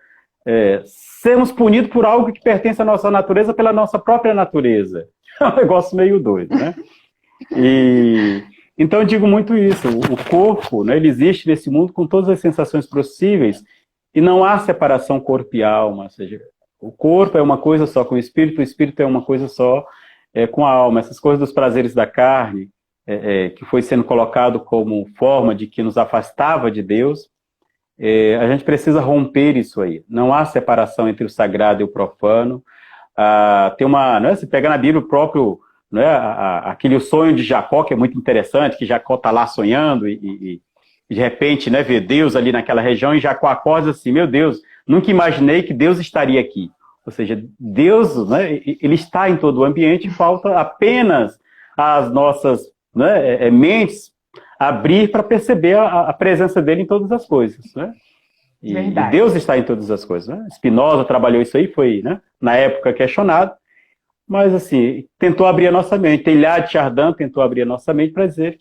sermos punidos por algo que pertence à nossa natureza pela nossa própria natureza. É um negócio meio doido, né? Então eu digo muito isso, o corpo, né, ele existe nesse mundo com todas as sensações possíveis e não há separação corpo e alma, ou seja, o corpo é uma coisa só com o espírito é uma coisa só com a alma. Essas coisas dos prazeres da carne, que foi sendo colocado como forma de que nos afastava de Deus, a gente precisa romper isso aí. Não há separação entre o sagrado e o profano. Tem uma, não é? Você pega na Bíblia o próprio, não é? Aquele sonho de Jacó, que é muito interessante, que Jacó está lá sonhando e de repente, né, vê Deus ali naquela região, e Jacó acorda assim, meu Deus, nunca imaginei que Deus estaria aqui. Ou seja, Deus, né, ele está em todo o ambiente, falta apenas as nossas, né, mentes abrir para perceber a presença dele em todas as coisas, né? E Deus está em todas as coisas, né? Spinoza trabalhou isso aí, foi, né, na época questionado, mas assim, tentou abrir a nossa mente. Teilhard de Chardin tentou abrir a nossa mente para dizer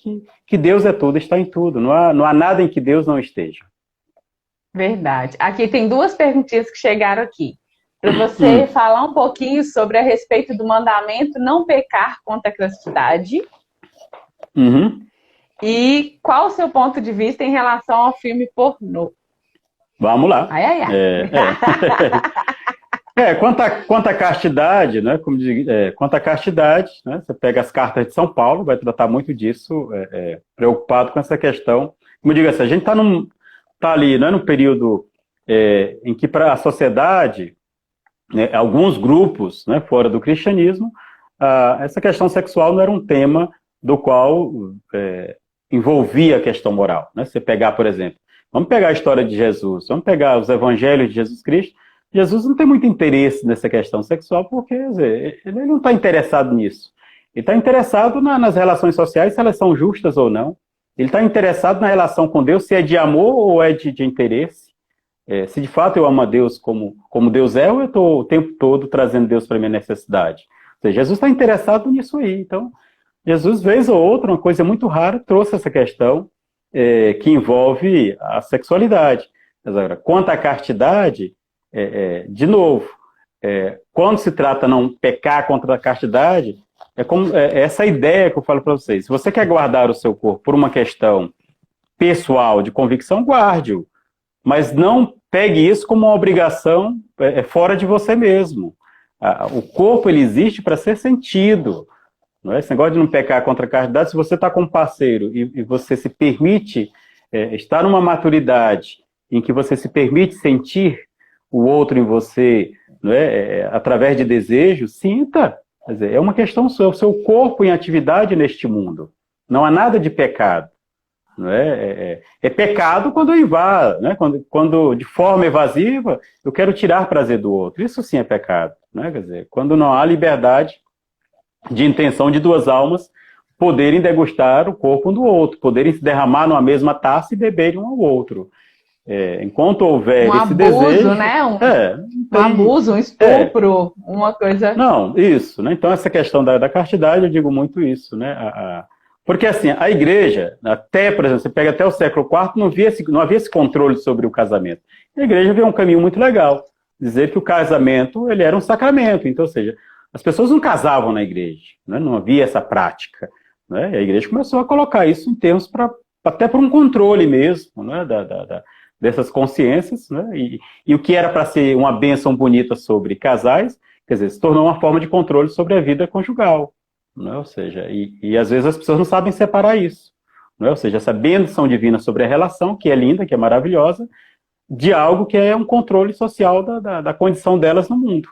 que Deus é tudo, está em tudo, não há nada em que Deus não esteja. Verdade. Aqui tem duas perguntinhas que chegaram aqui. Para você falar um pouquinho sobre a respeito do mandamento não pecar contra a castidade. E qual o seu ponto de vista em relação ao filme pornô? Vamos lá. Ai. Quanto à castidade, né, quanto à castidade, né, você pega as cartas de São Paulo, vai tratar muito disso, preocupado com essa questão. Como eu digo assim, a gente está ali, né, num período em que para a sociedade, né, alguns grupos, né, fora do cristianismo, essa questão sexual não era um tema do qual envolvia a questão moral, né? Você pegar, por exemplo, vamos pegar a história de Jesus, vamos pegar os evangelhos de Jesus Cristo. Jesus não tem muito interesse nessa questão sexual, porque, quer dizer, ele não está interessado nisso. Ele está interessado nas relações sociais, se elas são justas ou não. Ele está interessado na relação com Deus, se é de amor ou é de interesse. Se de fato eu amo a Deus como Deus é, ou eu estou o tempo todo trazendo Deus para a minha necessidade. Ou seja, Jesus está interessado nisso aí. Então, Jesus, vez ou outra, uma coisa muito rara, trouxe essa questão que envolve a sexualidade. Mas agora, quanto à castidade, de novo, quando se trata não pecar contra a castidade, como essa ideia que eu falo para vocês. Se você quer guardar o seu corpo por uma questão pessoal, de convicção, guarde-o. Mas não pegue isso como uma obrigação fora de você mesmo. O corpo, ele existe para ser sentido. Não é? Esse negócio de não pecar contra a castidade, se você está com um parceiro e você se permite estar numa maturidade em que você se permite sentir o outro em você, não é? Através de desejo, sinta. Quer dizer, é uma questão sua, o seu corpo em atividade neste mundo. Não há nada de pecado. Não é? É pecado quando eu invado, né? Quando de forma evasiva eu quero tirar prazer do outro. Isso sim é pecado. Né? Quer dizer, quando não há liberdade de intenção de duas almas poderem degustar o corpo um do outro, poderem se derramar numa mesma taça e beberem um ao outro. Enquanto houver esse abuso, desejo... né? Um abuso, um estupro, uma coisa... Não, isso, né? Então essa questão da castidade, eu digo muito isso, né? Porque assim, a igreja, até, por exemplo, você pega até o século IV, não havia esse controle sobre o casamento. A igreja veio um caminho muito legal, dizer que o casamento, ele era um sacramento, então, ou seja, as pessoas não casavam na igreja, né? Não havia essa prática, né? E a igreja começou a colocar isso em termos até por um controle mesmo, né? Dessas consciências, né? E o que era para ser uma bênção bonita sobre casais, quer dizer, se tornou uma forma de controle sobre a vida conjugal, né? Ou seja, e às vezes as pessoas não sabem separar isso. não é? Ou seja, essa bênção divina sobre a relação, que é linda, que é maravilhosa, de algo que é um controle social da condição delas no mundo.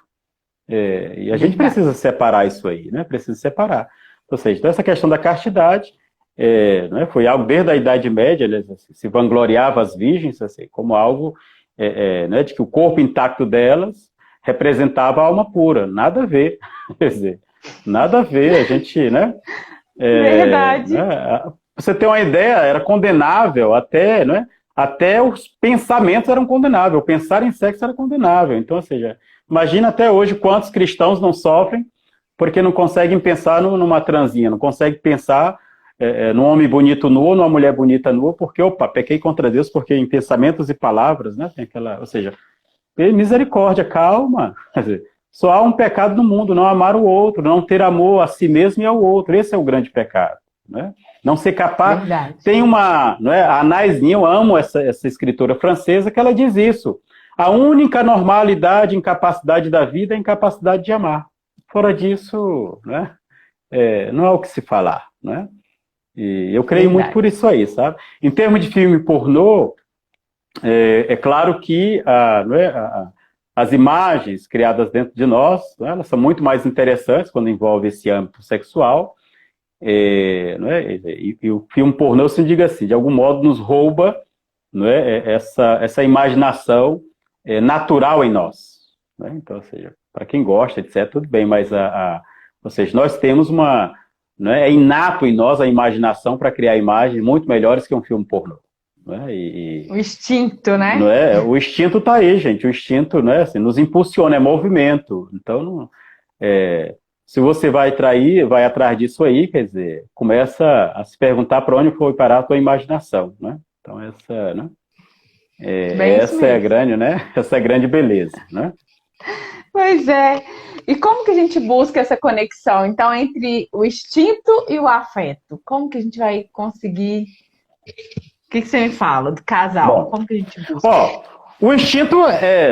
E a gente precisa separar isso aí, né? Precisa separar. Ou seja, então essa questão da castidade não é? Foi algo desde a Idade Média, se vangloriava as virgens assim, como algo né, de que o corpo intacto delas representava a alma pura. Nada a ver. Quer dizer, nada a ver. A gente, né? Verdade. Né, pra você ter uma ideia, era condenável até, né? Até os pensamentos eram condenáveis. Pensar em sexo era condenável. Então, ou seja, imagina até hoje quantos cristãos não sofrem porque não conseguem pensar numa transinha, não conseguem pensar num homem bonito nu ou numa mulher bonita nua, porque, opa, pequei contra Deus, porque em pensamentos e palavras, né, tem aquela, ou seja, misericórdia, calma, quer dizer, só há um pecado no mundo, não amar o outro, não ter amor a si mesmo e ao outro, esse é o grande pecado, né? Não ser capaz. Verdade. Tem uma, não é, a Anais Nin, eu amo essa escritora francesa, que ela diz isso, a única normalidade, incapacidade da vida é a incapacidade de amar. Fora disso, né, não há o que se falar, né? E eu creio muito por isso aí, sabe? Em termos de filme pornô, é claro que as imagens criadas dentro de nós, né, elas são muito mais interessantes quando envolve esse âmbito sexual. E o filme pornô, se diga assim, de algum modo nos rouba, não é, essa imaginação natural em nós. Né? Então, ou seja, para quem gosta, etc., tudo bem, mas ou seja, nós temos uma... É inato em nós a imaginação para criar imagens muito melhores que um filme pornô. O instinto, né? O instinto está aí, gente. O instinto, né, assim, nos impulsiona, é movimento. Então, se você vai trair, vai atrás disso aí, quer dizer, começa a se perguntar para onde foi parar a tua imaginação. Né? Então, essa, né, essa é a grande, né? Essa é a grande beleza. Né? Pois é. E como que a gente busca essa conexão, então, entre o instinto e o afeto? Como que a gente vai conseguir... O que você me fala do casal? Bom, como que a gente busca? O instinto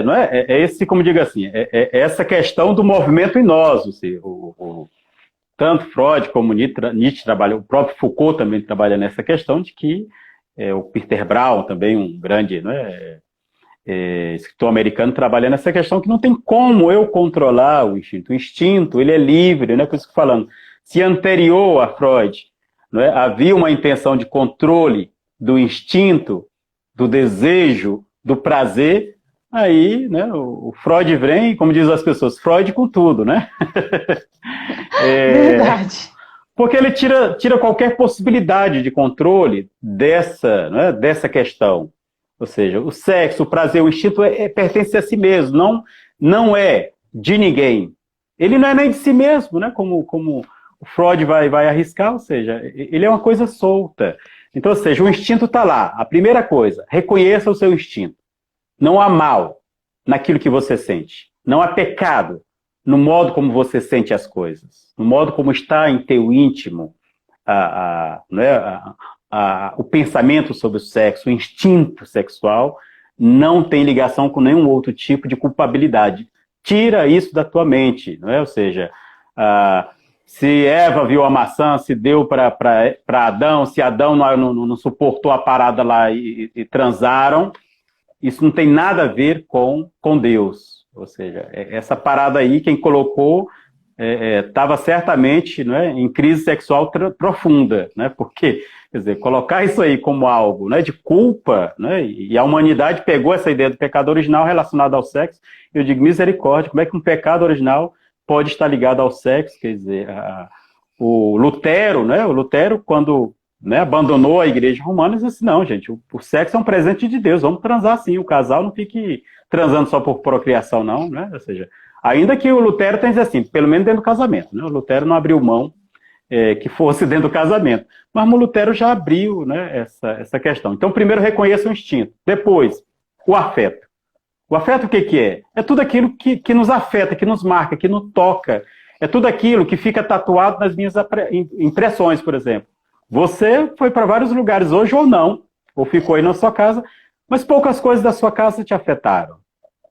não é esse, como digo assim, essa questão do movimento em nós. Assim, tanto Freud como Nietzsche trabalham, o próprio Foucault também trabalha nessa questão de que o Peter Brown, também um grande... escritor americano, trabalhando nessa questão que não tem como eu controlar o instinto. O instinto, ele é livre, né? Por isso que falando, se anterior a Freud, não é, havia uma intenção de controle do instinto, do desejo, do prazer, aí, né, o Freud vem, como dizem as pessoas, Freud com tudo, né? Verdade. Porque ele tira qualquer possibilidade de controle dessa questão. Ou seja, o sexo, o prazer, o instinto pertence a si mesmo, não é de ninguém. Ele não é nem de si mesmo, né? Como o Freud vai arriscar, ou seja, ele é uma coisa solta. Então, ou seja, o instinto está lá. A primeira coisa, reconheça o seu instinto. Não há mal naquilo que você sente. Não há pecado no modo como você sente as coisas. No modo como está em teu íntimo o pensamento sobre o sexo, o instinto sexual, não tem ligação com nenhum outro tipo de culpabilidade. Tira isso da tua mente, não é? Ou seja, se Eva viu a maçã, se deu para Adão, se Adão não suportou a parada lá e transaram, isso não tem nada a ver com Deus. Ou seja, essa parada aí, quem colocou estava certamente, né, em crise sexual profunda, né? Porque, quer dizer, colocar isso aí como algo, né, de culpa, né, e a humanidade pegou essa ideia do pecado original relacionado ao sexo, eu digo, misericórdia, como é que um pecado original pode estar ligado ao sexo? Quer dizer, o Lutero, né, quando, né, abandonou a igreja romana, disse assim, não, gente, o sexo é um presente de Deus, vamos transar sim, o casal não fique transando só por procriação, não, né? Ou seja, ainda que o Lutero tenha assim, pelo menos dentro do casamento, né? O Lutero não abriu mão que fosse dentro do casamento, mas o Lutero já abriu, né, essa questão. Então, primeiro reconheça o instinto, depois o afeto. O afeto o que é? É tudo aquilo que nos afeta, que nos marca, que nos toca, é tudo aquilo que fica tatuado nas minhas impressões, por exemplo. Você foi para vários lugares hoje ou não, ou ficou aí na sua casa, mas poucas coisas da sua casa te afetaram.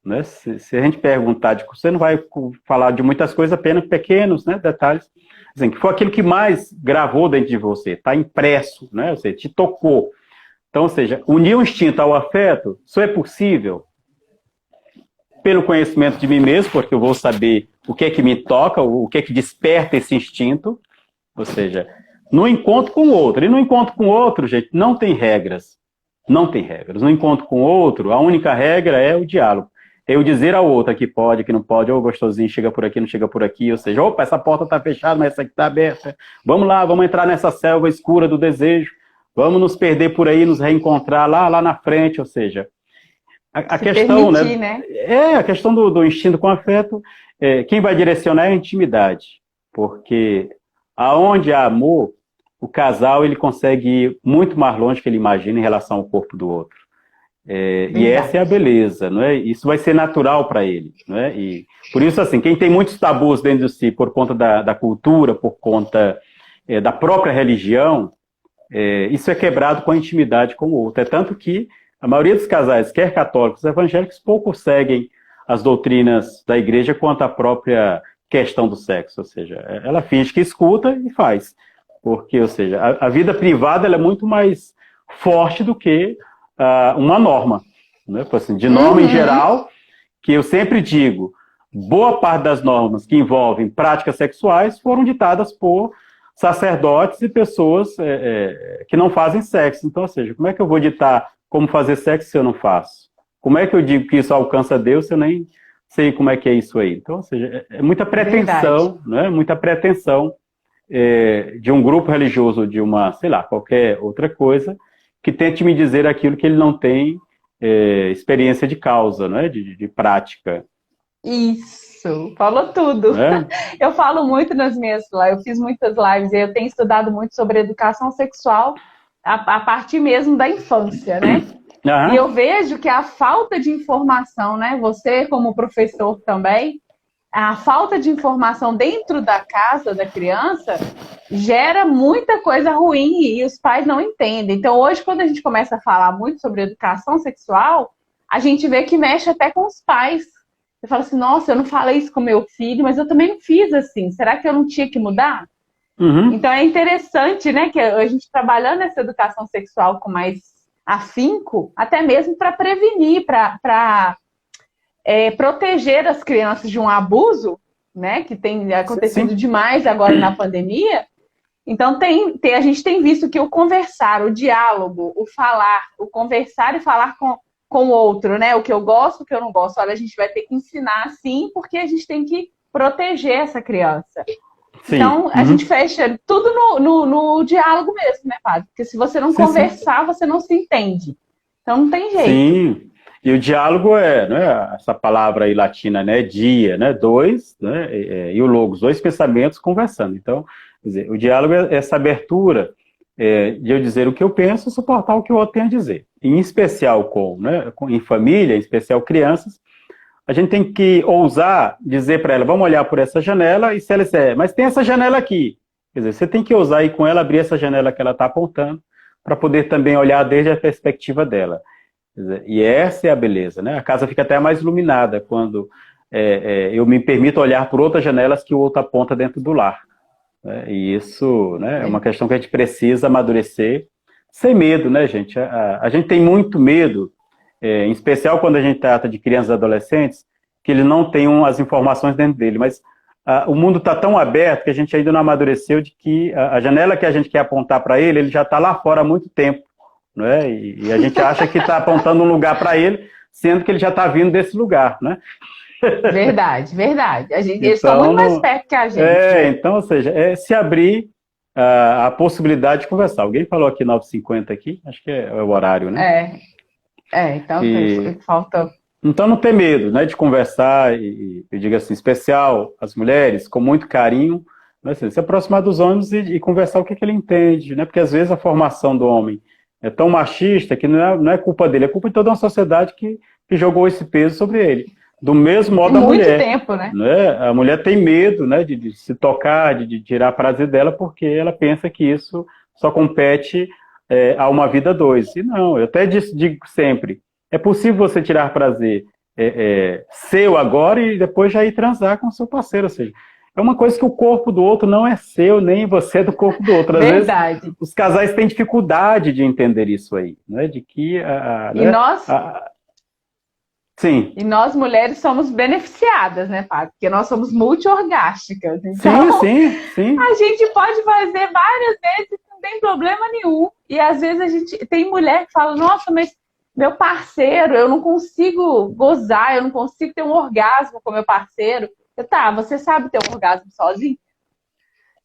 né? Se a gente perguntar, você não vai falar de muitas coisas, apenas pequenos, né, detalhes, assim, que foi aquilo que mais gravou dentro de você, está impresso, né, ou seja, te tocou. Então, ou seja, unir o instinto ao afeto, isso é possível pelo conhecimento de mim mesmo, porque eu vou saber o que é que me toca, o que é que desperta esse instinto, ou seja, no encontro com o outro. E no encontro com o outro, gente, não tem regras. Não tem regras. No encontro com o outro, a única regra é o diálogo. É eu dizer ao outro que pode, que não pode, ou gostosinho, chega por aqui, não chega por aqui, ou seja, opa, essa porta está fechada, mas essa aqui está aberta. Vamos lá, vamos entrar nessa selva escura do desejo. Vamos nos perder por aí, nos reencontrar lá na frente, ou seja, a questão, permitir, né? A questão do instinto com afeto, quem vai direcionar é a intimidade, porque aonde há amor, o casal ele consegue ir muito mais longe do que ele imagina em relação ao corpo do outro. E essa é a beleza, não é? Isso vai ser natural para ele, não é? E por isso, assim, quem tem muitos tabus dentro de si por conta da cultura, por conta da própria religião, isso é quebrado com a intimidade com o outro. É tanto que a maioria dos casais, quer católicos, evangélicos, pouco seguem as doutrinas da igreja quanto à própria questão do sexo. Ou seja, ela finge que escuta e faz. Porque, ou seja, a vida privada ela é muito mais forte do que uma norma. Né? Assim, de norma em geral, que eu sempre digo, boa parte das normas que envolvem práticas sexuais foram ditadas por sacerdotes e pessoas que não fazem sexo. Então, ou seja, como é que eu vou ditar como fazer sexo se eu não faço? Como é que eu digo que isso alcança Deus se eu nem sei como é que é isso aí? Então, ou seja, é muita pretensão, né? Muita pretensão de um grupo religioso, de uma, sei lá, qualquer outra coisa, que tente me dizer aquilo que ele não tem experiência de causa, né? De prática. Isso, falou tudo. Eu falo muito nas minhas lives, eu fiz muitas lives e eu tenho estudado muito sobre educação sexual a partir mesmo da infância, né? E eu vejo que a falta de informação, né? Você como professor também, a falta de informação dentro da casa da criança gera muita coisa ruim e os pais não entendem. Então hoje, quando a gente começa a falar muito sobre educação sexual, a gente vê que mexe até com os pais. Você fala assim, nossa, eu não falei isso com meu filho, mas eu também não fiz assim. Será que eu não tinha que mudar? Então é interessante, né, que a gente trabalhando essa educação sexual com mais afinco, até mesmo para prevenir, para proteger as crianças de um abuso, né, que tem acontecido demais agora na pandemia. Então a gente tem visto que o conversar, o diálogo, o falar, o conversar e falar com o outro, né, o que eu gosto, o que eu não gosto, olha, a gente vai ter que ensinar sim, porque a gente tem que proteger essa criança. Sim. Então, a gente fecha tudo no diálogo mesmo, né, padre? Porque se você não conversar, você não se entende. Então, não tem jeito. Sim, e o diálogo né, essa palavra aí latina, né, dia, né, dois, né, e o logos, dois pensamentos conversando. Então, quer dizer, o diálogo é essa abertura de eu dizer o que eu penso e suportar o que o outro tem a dizer. Em especial em família, em especial crianças, a gente tem que ousar dizer para ela, vamos olhar por essa janela, e se ela disser, mas tem essa janela aqui. Quer dizer, você tem que ousar ir com ela, abrir essa janela que ela está apontando, para poder também olhar desde a perspectiva dela. Quer dizer, e essa é a beleza, né? A casa fica até mais iluminada quando eu me permito olhar por outras janelas que o outro aponta dentro do lar. Né? E isso, né, é uma questão que a gente precisa amadurecer sem medo, né, gente? A gente tem muito medo, em especial quando a gente trata de crianças e adolescentes, que eles não tenham as informações dentro dele, mas o mundo está tão aberto que a gente ainda não amadureceu de que a janela que a gente quer apontar para ele, ele já está lá fora há muito tempo, não é? E a gente acha que está apontando um lugar para ele, sendo que ele já está vindo desse lugar, né? Verdade, verdade. Eles estão muito mais perto que a gente. Então, ou seja, se abrir a possibilidade de conversar. Alguém falou aqui 9h50 aqui, acho que é o horário, né? Então falta... Então não ter medo, né, de conversar, e eu digo assim, especial as mulheres, com muito carinho, né, assim, se aproximar dos homens e conversar o que ele entende, né, porque às vezes a formação do homem é tão machista que não é culpa dele, é culpa de toda uma sociedade que jogou esse peso sobre ele. Do mesmo modo a mulher. Muito tempo, né? A mulher tem medo, né, de se tocar, de tirar prazer dela, porque ela pensa que isso só compete a uma vida dois. E não, eu até digo sempre, é possível você tirar prazer seu agora e depois já ir transar com o seu parceiro. Ou seja, é uma coisa que o corpo do outro não é seu, nem você é do corpo do outro. Às Verdade. vezes, os casais têm dificuldade de entender isso aí, né? De que E nós, sim. e nós mulheres somos beneficiadas, né, Padre? Porque nós somos multiorgásticas. Então, sim. a gente pode fazer várias vezes, não tem problema nenhum. E às vezes a gente tem mulher que fala, nossa, mas meu parceiro, eu não consigo gozar, eu não consigo ter um orgasmo com meu parceiro. Tá, você sabe ter um orgasmo sozinho?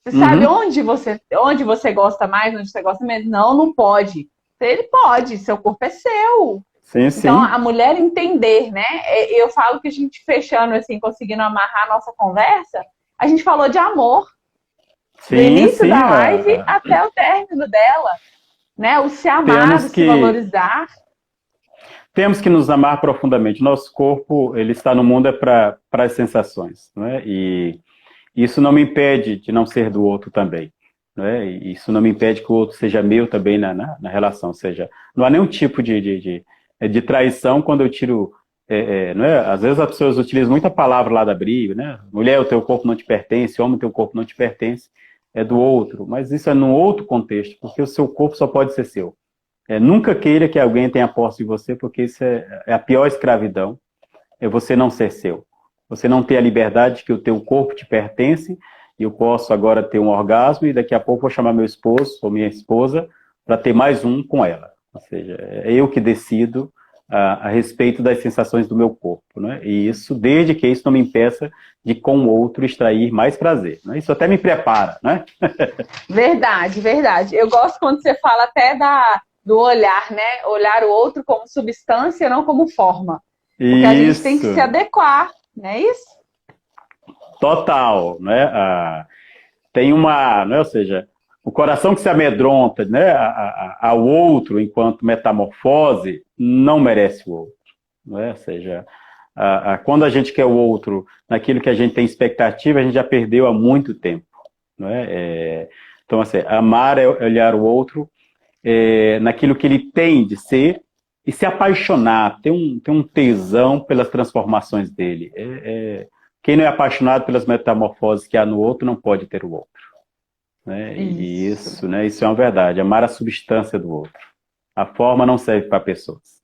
Você sabe onde você gosta mais, onde você gosta menos? Não, não pode. Ele pode, seu corpo é seu. Sim. Então, a mulher entender, né? Eu falo que a gente fechando, assim, conseguindo amarrar a nossa conversa, a gente falou de amor. Do início da live até o término dela. Né? O se amar, o se valorizar. Temos que nos amar profundamente. Nosso corpo, ele está no mundo para as sensações, né? E isso não me impede de não ser do outro também, né? E isso não me impede que o outro seja meu também na relação. Ou seja, não há nenhum tipo de traição quando eu tiro... não é? Às vezes as pessoas utilizam muita palavra lá da Bíblia, né? Mulher, o teu corpo não te pertence, homem, o teu corpo não te pertence, é do outro. Mas isso é num outro contexto, porque o seu corpo só pode ser seu. Nunca queira que alguém tenha posse de você, porque isso é a pior escravidão, é você não ser seu. Você não ter a liberdade de que o teu corpo te pertence, e eu posso agora ter um orgasmo, e daqui a pouco vou chamar meu esposo ou minha esposa para ter mais um com ela. Ou seja, é eu que decido a respeito das sensações do meu corpo, né? E isso, desde que isso não me impeça de com o outro extrair mais prazer, né? Isso até me prepara, né? Verdade, verdade. Eu gosto quando você fala até do olhar, né? Olhar o outro como substância, não como forma. Porque a gente tem que se adequar, não é isso? Total, né? Tem uma, né? Ou seja, o coração que se amedronta, né, ao outro enquanto metamorfose não merece o outro, né? Ou seja, quando a gente quer o outro naquilo que a gente tem expectativa, a gente já perdeu há muito tempo, né? Então, assim, amar é olhar o outro naquilo que ele tem de ser e se apaixonar, ter um tesão pelas transformações dele. Quem não é apaixonado pelas metamorfoses que há no outro não pode ter o outro. Né? Isso, né? Isso é uma verdade. Amar a substância do outro. A forma não serve para pessoas.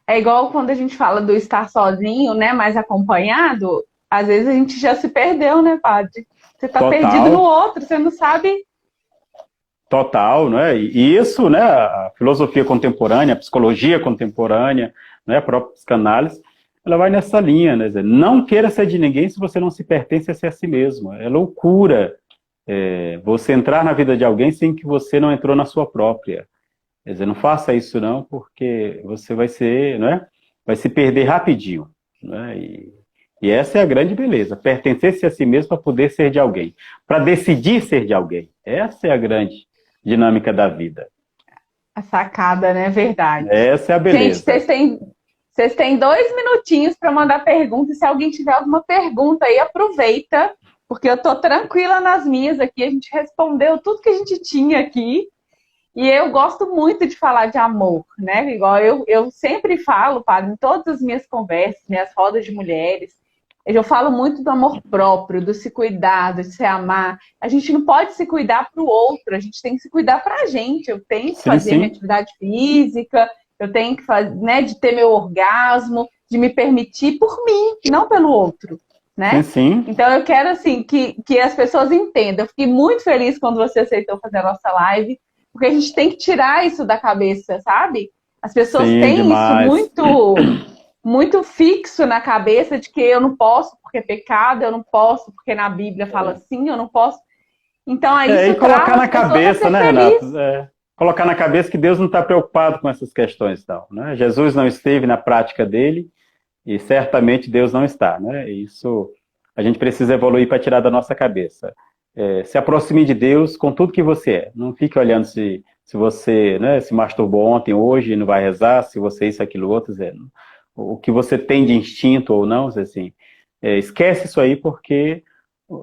É igual quando a gente fala do estar sozinho, né? Mais acompanhado, às vezes a gente já se perdeu, né, Padre? Você está perdido no outro, você não sabe. Total, né? E isso, né? A filosofia contemporânea, a psicologia contemporânea, né? A própria psicanálise, ela vai nessa linha, né? Não queira ser de ninguém se você não se pertence a ser a si mesmo. É loucura você entrar na vida de alguém sem que você não entrou na sua própria. Quer dizer, não faça isso não, porque você vai ser, né? Vai se perder rapidinho, né? E essa é a grande beleza, pertencer-se a si mesmo para poder ser de alguém, para decidir ser de alguém. Essa é a grande dinâmica da vida. A sacada, né? Verdade. Essa é a beleza. Gente, vocês têm 2 minutinhos para mandar pergunta. E se alguém tiver alguma pergunta aí, aproveita, porque eu tô tranquila nas minhas aqui. A gente respondeu tudo que a gente tinha aqui. E eu gosto muito de falar de amor, né? Igual eu sempre falo, Padre, em todas as minhas conversas, minhas rodas de mulheres, eu falo muito do amor próprio, do se cuidar, de se amar. A gente não pode se cuidar para o outro, a gente tem que se cuidar para a gente. Eu tenho que fazer minha atividade física, eu tenho que fazer, né, de ter meu orgasmo, de me permitir por mim, não pelo outro, né? Sim. Então eu quero assim que as pessoas entendam. Eu fiquei muito feliz quando você aceitou fazer a nossa live, porque a gente tem que tirar isso da cabeça, sabe? As pessoas têm demais. isso muito fixo na cabeça de que eu não posso porque é pecado, eu não posso porque na Bíblia fala assim, eu não posso. Então aí isso e colocar na cabeça, né, feliz. Renato? Colocar na cabeça que Deus não está preocupado com essas questões, não, né? Jesus não esteve na prática dele e certamente Deus não está, né? Isso a gente precisa evoluir para tirar da nossa cabeça. Se aproxime de Deus com tudo que você é. Não fique olhando se você, né, se masturbou ontem, hoje, não vai rezar, se você isso, aquilo, outro, o que você tem de instinto ou não, assim, esquece isso aí, porque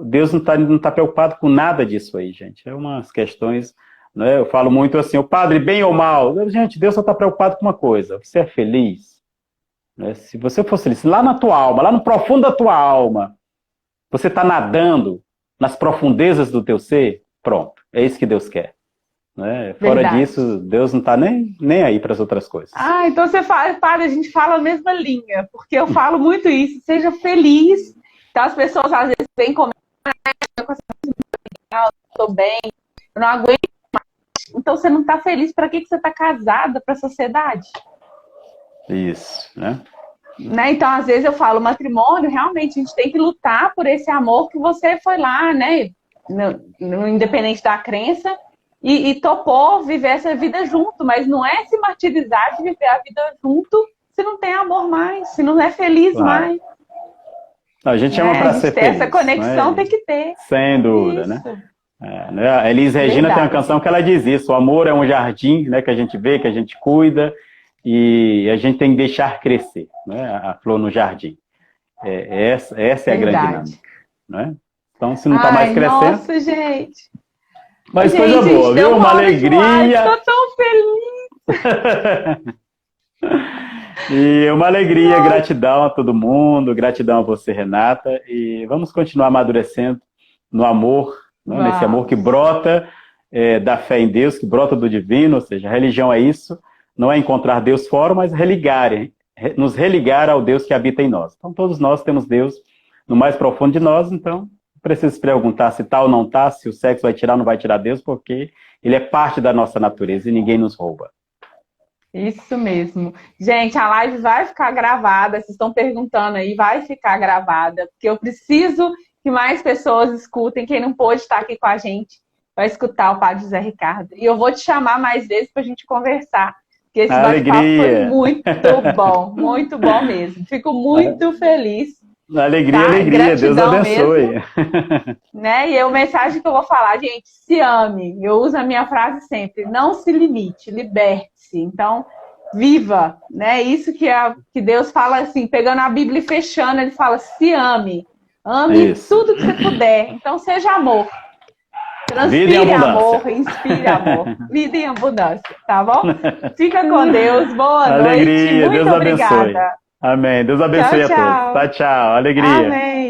Deus não tá preocupado com nada disso aí, gente. É umas questões, né? Eu falo muito assim, o padre, bem ou mal? Gente, Deus só está preocupado com uma coisa, você é feliz? né? Se você fosse feliz, lá na tua alma, lá no profundo da tua alma, você está nadando nas profundezas do teu ser, pronto, é isso que Deus quer. Né? Fora Verdade. disso, Deus não está nem aí para as outras coisas. Ah, então você fala, a gente fala a mesma linha, porque eu falo muito isso, seja feliz. Então as pessoas às vezes vêm comigo, eu tô bem, eu não aguento mais. Então você não está feliz, para que você está casada para a sociedade? Isso, né? Então, às vezes eu falo, matrimônio, realmente a gente tem que lutar por esse amor que você foi lá, né? Independente da crença, e topou viver essa vida junto, mas não é se martirizar de viver a vida junto se não tem amor mais, se não é feliz mais. A gente chama para ser feliz. Essa conexão tem que ter. Sem dúvida, isso. Né? A Elis Regina tem uma canção que ela diz isso, o amor é um jardim, né, que a gente vê, que a gente cuida, e a gente tem que deixar crescer, né, a flor no jardim. Essa é a grande dinâmica. Né? Então, se não está mais crescendo... Nossa, gente! Mas gente, coisa boa, viu? Uma alegria! Estou tão feliz! E uma alegria, gratidão a todo mundo, gratidão a você, Renata, e vamos continuar amadurecendo no amor, né? Nesse amor que brota da fé em Deus, que brota do divino, ou seja, a religião é isso, não é encontrar Deus fora, mas nos religar ao Deus que habita em nós. Então todos nós temos Deus no mais profundo de nós, então não precisa se perguntar se tá ou não tá, se o sexo vai tirar ou não vai tirar Deus, porque ele é parte da nossa natureza e ninguém nos rouba. Isso mesmo. Gente, a live vai ficar gravada, vocês estão perguntando aí, vai ficar gravada, porque eu preciso que mais pessoas escutem, quem não pôde estar aqui com a gente, vai escutar o Padre José Ricardo. E eu vou te chamar mais vezes para a gente conversar, porque esse bate-papo foi muito bom mesmo. Fico muito feliz. Alegria, tá? Alegria, Deus abençoe. Né? E a mensagem que eu vou falar, gente, se ame. Eu uso a minha frase sempre, não se limite, liberte-se. Então, viva, né? Isso que Deus fala assim, pegando a Bíblia e fechando, ele fala, se ame. Ame tudo que você puder. Então, seja amor. Transpire amor, inspire amor. Vida em abundância, tá bom? Fica com Deus, boa noite. Muito Deus obrigada. Abençoe. Amém. Deus abençoe a todos. Tchau, tchau. Alegria. Amém.